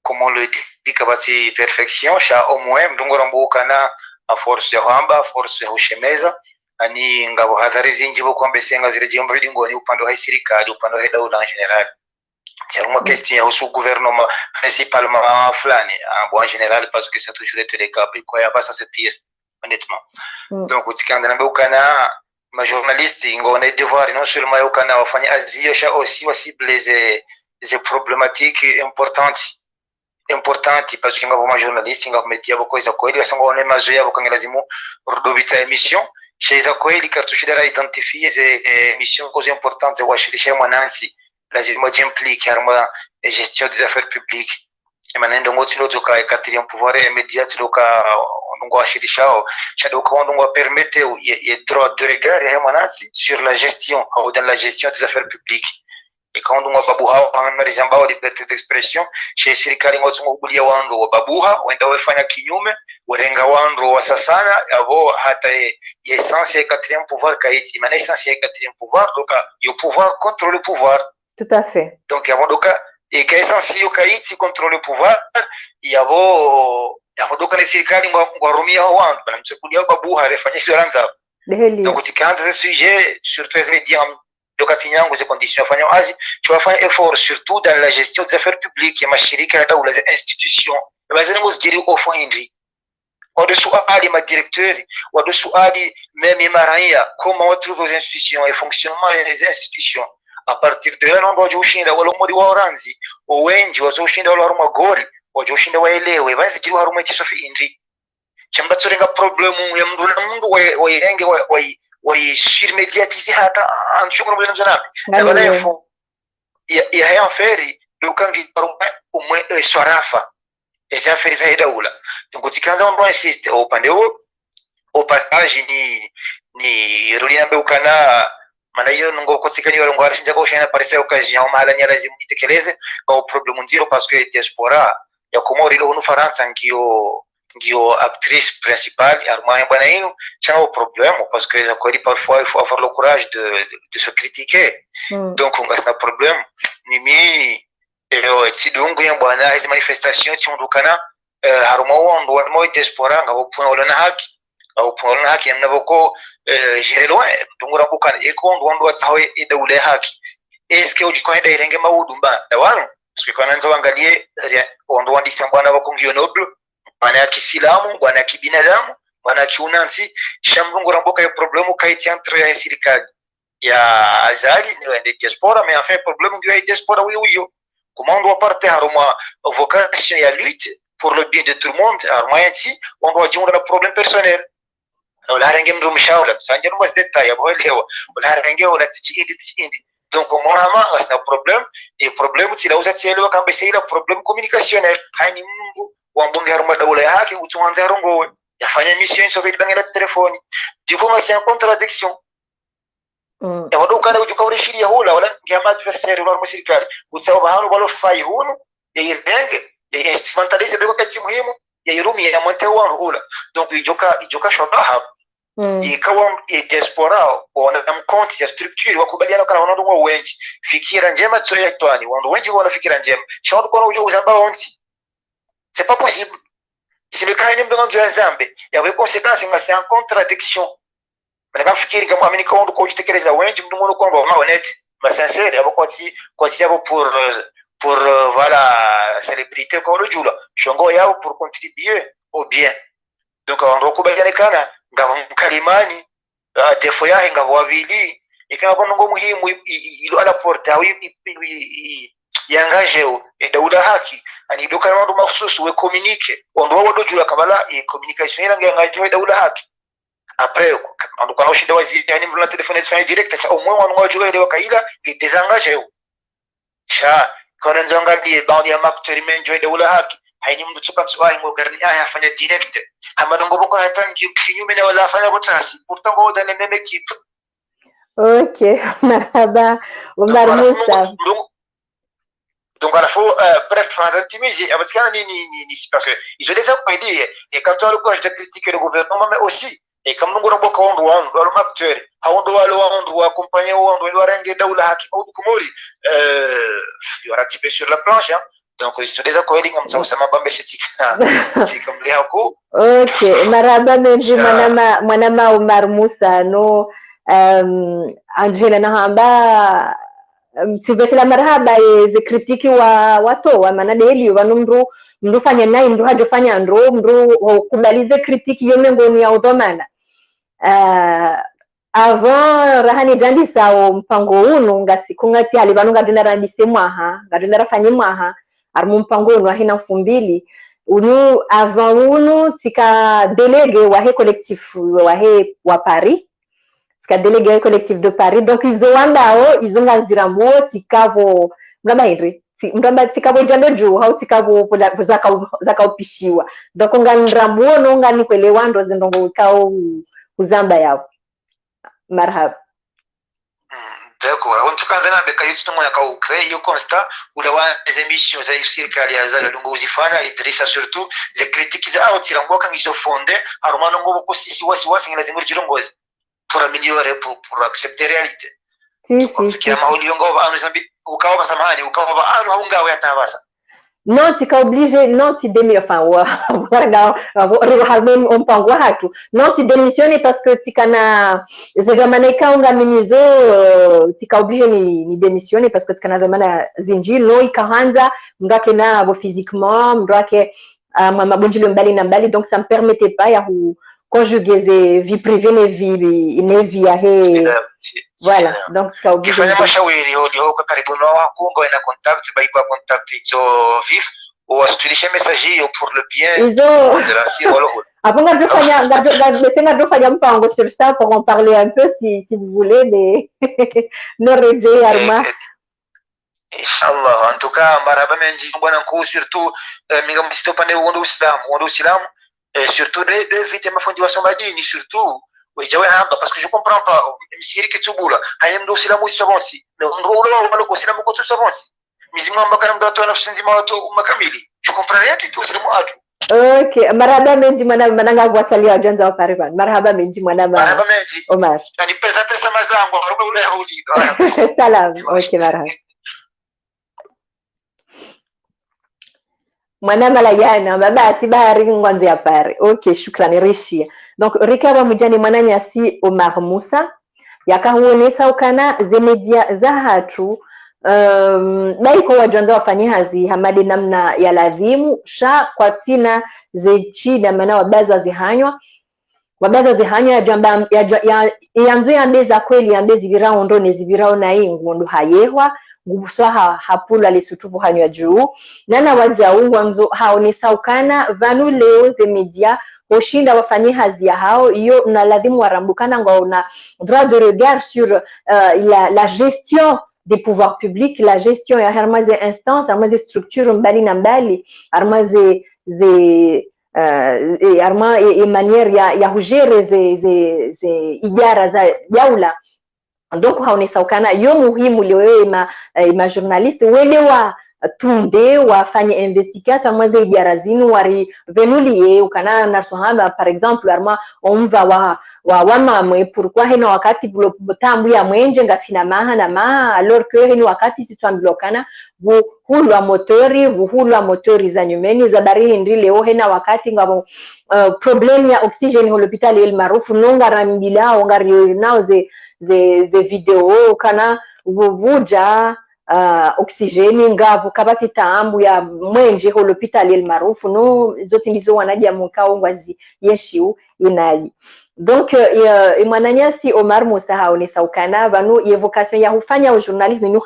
comme on le dit kabati perfection sha au moins mdungora mbukana a force ya hamba force ya ushemeza ani ngabo hadhari zinji bo kwambe senga zile jomba bidingo ni upande wa serikali upande wa daula en general C'est une question au gouvernement, principalement en flâne, en général, parce que ça a toujours été le cas. Puis quoi, ça c'est pire, honnêtement. Donc, quand on a ma journaliste, on a devoir non seulement au Canada, on a aussi les problématiques importantes parce que ma journaliste, on a métier beaucoup de quoi, ils sont on est majeur avec un lazimo rodovita émission. Chez les accueils, les cartouches de identifier les missions causes importantes, c'est watcher chez moi Nancy. Lazima implique la gestion des affaires publiques. Et maintenant, on a un quatrième pouvoir immédiat, on a permettre le droit de regard sur la gestion, dans la gestion des affaires publiques. Et quand on a babuha, on a rizambao liberté d'expression, chez serikali ngoto ngubulia wandu wa babuha, wenda wafanya kinyume, warenga wandu wa sasana, avo hata essence ya quatrième pouvoir kaiti. Mana essence ya quatrième pouvoir, donc le pouvoir contre le pouvoir. Tout à fait. Donc, il y a et que essence ya kaiti contre le pouvoir, il y a donc les serikali ngwarumia wandu, na mchukulia babuha refanya siranza. Donc, quand ce sujet, surtout les médias, ces conditions tu vas faire un effort surtout dans la gestion des affaires publiques et mashirika ou les institutions au fond au-dessous ali ma directeur au-dessous ali même maraya comment on trouve les institutions et fonctionnement des institutions à partir de là on doit ushinda wala muri wa oranzi wengi wazoshinda wala haruma goli wajoshinda waelewe basi jiri haruma chisofi inji chamba tsorenga problem ya mundu na mundu wairenge surmédiatiser hata ancho problème zanabe na lefo ya haya feri lukangi umwe swarafa eza feri za daula donc tikanza on insiste au upande huo au passage ni rulina beukana maana hiyo ngo kotsikani wale ngwara shinja kwa shana parese occasion mahala nyala zimu nitekeleze kwa problem nziro parce que diaspora ya Komori lo no Faransa ngio actrice principale armaya bwana hino chao problème parce que ça quoi parfois il faut avoir le courage de se critiquer donc on a un problème nimi tidungu ya bwana hizo manifestation tiondukana haruma wando wa diaspora ngabo pona na haki mnavoko jirelo tungura bukana eko ndo watsawe idawule haki eske ujikwenda irenge maudumba dawano sikwana nzo angalie ndo wandisa bwana bakongio noble bwana ya kisilamu bwana ya kibinadamu bwana ya kiunansi shamrungu ramboka ya problemu kaiti entre ya serikali ya azali ni diaspora mais enfin problème du ya diaspora oui comment on doit partir haruma vocation ya lutte pour le bien de tout le monde haruma yanti on doit dire un problème personnel wala renge mndu mshaula sanjero mas détail ya boelewa wala renge wala tchindi donc monama asna problème et problème tilauza tielewa kamba seira problème communicationnel hani mungu wambunge haruma daula yake utuanza rongowe yafanya mission sobe bangela telefoni diko c'est en contradiction ya wadu kana ujuka urishiria hula wala ngama adversaire wala serikali utsawa hanu wala fai hunu ya irenge ya instrumentalize beko kati muhimu ya irumi ya montewa hula donc ijoka shobaha ikawa diaspora wana mkonti ya structure wakubaliana kana wanadu wa wengi fikira njema tsoya twani wandu wengi wana fikira njema shawadu kwa ujo uzamba onti c'est pas possible si le cas est dans un zambe il y a des conséquences mais c'est en contradiction mais quand fikiri kama amini kwa ndo koji tekeleza wengi mdu mwono kwa ma honnête mais sincère yabo kwa yabo pour voilà célébrité kwa le jula shongo yao pour contribuer au bien donc on rekubaliana kana ngabo mkalimani defo yahe ngabo wabili ikaba ngo muhimu ilo ala porta yangajeo daula haki ani doka wandu mahsusu we communique ondo wado jula kabala communication ila ngajeo daula haki après ando kana ushinde wazi yani mruna telefone fanya direct cha umwe wanu wajua ile wakaila désengageo sha kana nzanga die bandi ya maktori menjo daula haki haini mtu tuka tswai ngo garni aya afanya direct hamado ngo boko hatangi kinyume na wala afanya botasi pourtant ngo dane meme kitu ok marhaba Omar Moussa donc il faut bref intimiser parce que parce que ils ont déjà dit et quand on a le courage de critiquer le gouvernement mais aussi et comme nous avons beaucoup de acteurs on doit accompagner on doit rendre daula haki au Komori il y aura qui sur la planche hein. Donc ils sont déjà coiling comme ça m'a pas c'est comme les hako ok marhaba menji mwanama Omar Moussa no Angela nahamba siveshe la marhaba ze kritiki watoa maana deli wanu mndu fanya naye mndu hajofanya mndu kubalize kritiki yome ngoni ya udhomana avant rahani jandi sao mpango unu ngasikungati ali vanu ngadunda randise mwaha ngadunda rafanye mwaha armu mpango unu ahina 2000 unu avant unu tika delege wahe collectif wahe wa Paris tika delege collectif de Paris donc izo wandao izo nganzirambo tikavo mraba hendri mraba tikavo jando juu hau tikavo zaka upishiwa donc nganrambo no ngani kwelewa ndo zindongo kao uzamba yao marhaba. D'accord. On te kanza na beka yitu mwana ka ukre yo constat ulawa les émissions za serikali ya zala lungo uzifana Idrissa surtout ze critiques za au tirambo kan izo fonde armano ngobo ko sisi wasi ngila zinguri jirongozi pour améliorer pour accepter réalité. Si. Kama uliongo ba anu zambi ukawa basamani ukawa ba anu haunga wa tabasa. Non tika obligé non ti demi enfin warga rehalmen on pangwa hatu non ti démissionner parce que tika na zegamana kaunga minizo tika obligé ni démissionner parce que tika na zamana zinji no ikaanza ngake na abo physiquement mndake mabonjilo mbali na mbali donc ça me permettait pas ya conjuguer vie privée ne vie ya he voilà donc tika obligé kifanya mashawiri audio kwa karibu na wakungo ina contact baikwa contact izo vif ou astulisha message hiyo pour le bien de la si wala après ngardo fanya mpango sur ça pour en parler un peu si vous voulez mais no reje arma inshallah en tout cas marhaba menji bwana mkuu surtout minga msito pande wondo uislamu et surtout de vite mafundi wa sombadini surtout wejawe hamba parce que je comprends pas msiri kitubula hayemdo uislamu usabonsi ndo wala ko uislamu ko usabonsi mizima mbakana mdoto na fusinzi mawato makamili je comprends rien du tout uislamu atu. Okay, marhaba menji mananga kuwasalia wajanza wa Parivan. Marhaba menji marhaba menji Omar. Ni presente sama zangu harume ule hauli. Salam. Okay, marhaba. Mwanama la yana mabasi bahari ngwanze ya pare. Okay, shukrani rishia. Donc rikaba mujani mwananya si Omar Musa yakahuonesa ukana ze media za hatu daiko wajanza wafanye hazi hamadi namna ya ladhimu sha kwa tina ze chida mana wabazo zihanywa ya jamba ya yanzu ya mbeza kweli ya mbezi virao ndo nezibirao na ingu ndo hayehwa ngubuswa hapula lisutubu hanywa juu nana waja wanzo haonesa ukana vanu leo ze media oshinda wafanye hazi ya hao iyo na ladhimu warambukana ngwa una droit de regard sur la gestion des pouvoirs publics, la gestion ya harma ze instance, harma ze structure mbali na mbali, harma ze harma manière ya hujere ze idara za jaula. Donc haonesa ukana yo muhimu leo ma journaliste wele wa tunde wafanye investigation harma ze idara zinu wari venulie ukana na sohamba par exemple harma omva wa mamwe pourquoi hino wakati butambu ya mwenje ngafina maha na maha alors que hino wakati sitwamblokana buhulwa motori za nyumeni za bari ndi leo hena wakati ngabo problem ya oxygen ho l'hôpital El Maruf nonga rambila ngari nao ze video kana bubuja oxygeni ngavu kabati taambu ya mwenje ho l'hôpital El Maruf no zote ndizo wanaja mukao ngwazi yeshiu inaji. Donc mwananyasi Omar Musa haonesa ukana vanu evocation ya hufanya journalisme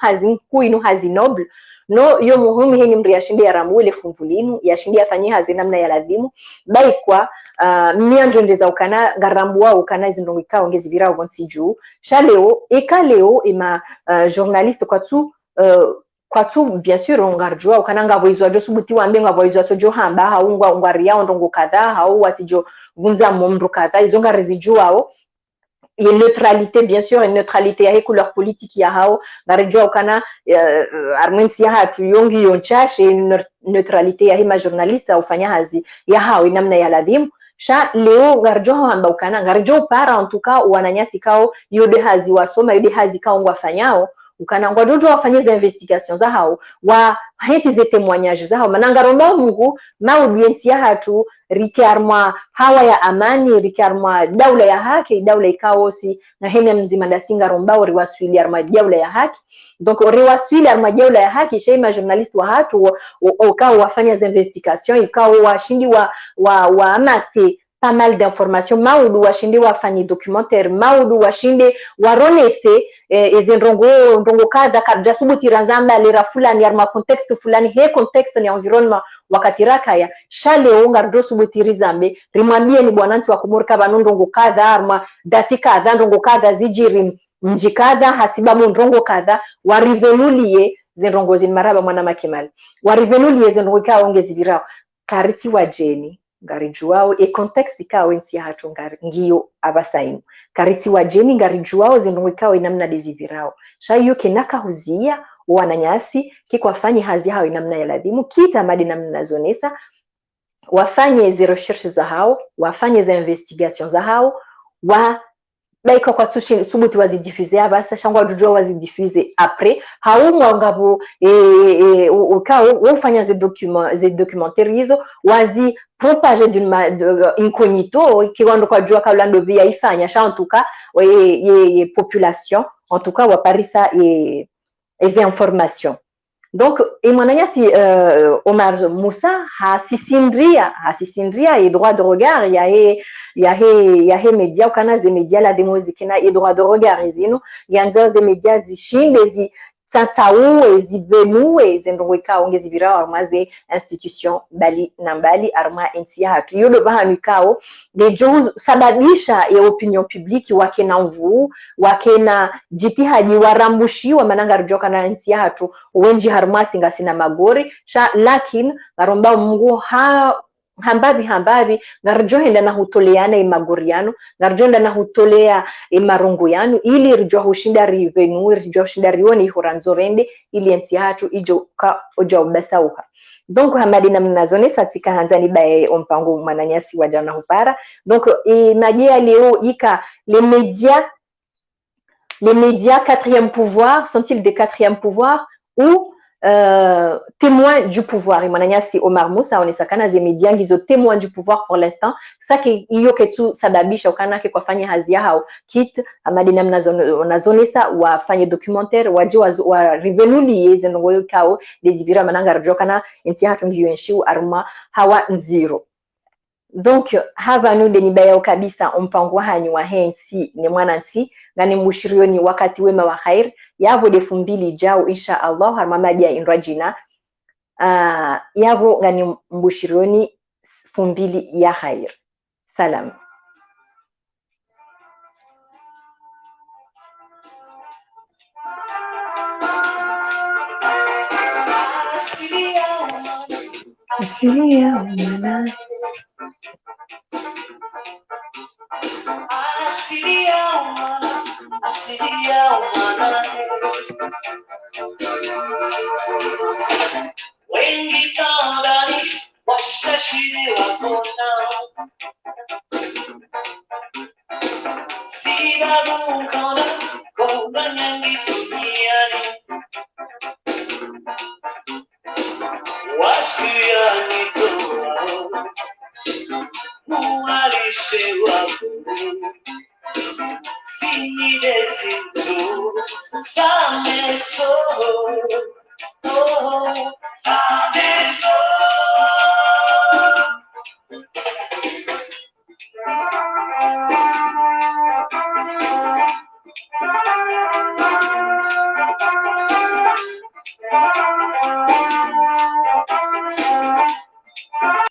inu hazi noble no yo muhimu hini mri yashindi ya ramule fumvulinu yashindi afanye hazi namna ya ladhimu baikwa mianjo ndeza ukana ngarambuwa ukana zindongo ikawa ngezi virao gonsi juu shaleo ima journaliste kwa tu bien sûr ongarjua ukana ngavoizwa jo subuti wambe ngavoizwa sojo hamba haungwa ungwaria ndongo kadha hau watijo vunza momru kadha izonga rezijuao et neutralité bien sûr une neutralité ya couleur politique ya hao ngarijua ukana armensi ya hatu yongi yonchashe neutralité ya hima journaliste ufanya hazi ya hao namna ya ladhimu sha leo ngarjoho amba ukana ngarjo para en tout cas wananyasi kao yode hazi wasoma yode hazi kao ngwafanyao ukana ngwajojo wafanye za investigation za hao wa henti ze témoignage za hao mananga romba Mungu ma audience ya hatu rikarma hawa ya amani rikarma daula ya haki daula ikaosi na hene mzima dasinga romba riwaswili arma daula ya haki donc riwaswili arma daula ya haki shema journalist wa hatu ukao wafanya za investigation ikao washindi wa amasi pas mal d'informations maudu washinde wafanye documentaire maudu washinde waronese ndongo kadha kabla subuti razamba lera fulani arma context fulani he context ni environment wakati rakaya shale onga ndo subuti rizambe rimwambie ni bwananti wa kumurika banondongo kadha arma dati kadha ndongo kadha zijiri mji kadha hasibabu ndongo kadha warivenulie zendongo maraba mwana makimali warivenulie zendongo ka ongezi birao kariti wa jeni ngarijuao e context ikawe nti hatu ngiyo abasainu kariti wa jeni ngarijuao zindongo ikawe namna dezivirao shayo kenaka huzia wananyasi kikwafanyi hazi hao namna ya ladhimu kita madi namna zonesa wafanye ze recherche za hao wafanye za investigation za hao wa baika kwa tushi subuti wazidiffuze abasa shangwa jujua wazidiffuze après haumwa ngabo ukao ufanya ze documentaire hizo wazi propage d'une incognito kiwando kwa jua kaulando via ifanya sha en tout cas ye population en tout cas wa parisa les informations. Donc imananyasi Omar Moussa hasisindria et droit de regard ya he media ukana ze media la demozikina et droit de regard izino yanzo ze media zishinde zi tsatsaue zivenue zendoweka ongezi virao armaze institution bali nambali arma entia hatu yodo bahamikao dejo sababisha ya opinion publique wake na mvu wake na jitihadi warambushiwa mananga rujoka na entia hatu wenji harmasi ngasina magori sha lakin aromba Mungu hambavi ngarjohenda na hutoleana imagoriano ngarjonda na hutolea imarungu yanu ili rjo hushinda rivenu rjo hushinda rioni horanzorende ili enti hatu ijo ka ojo basauha donc hamadi na mnazone satika hanzani bae ompango mananyasi wajana hupara donc najia leo ika les médias quatrième pouvoir sont-ils des quatrième pouvoir ou témoins du pouvoir imananyasi Omar Moussa onesakana ze media ngizo témoins du pouvoir pour l'instant saki iyo ketu sababisha ukana ke kwafanya hazia hao kit amadina mnazonesa wafanye documentaire waje wa revenulie zenongo kao desibira mananga rjokana enti hatu ngiyo enshiu aruma hawa nziro. Donc hava nude ni baya kabisa ompango hanyu wa hensi ni mwananti ngani mushirioni wakati wema wa khair yavo 2000 jao insha Allah harmamaji ya inrajina yavo ngani mushirioni 2000 ya khair. Salam. Asilia umana wengi tadani washashiri wakona sibabu kona kobanyangi duniani washuyani toa mualishe wako Sinidesitu sameso, oh,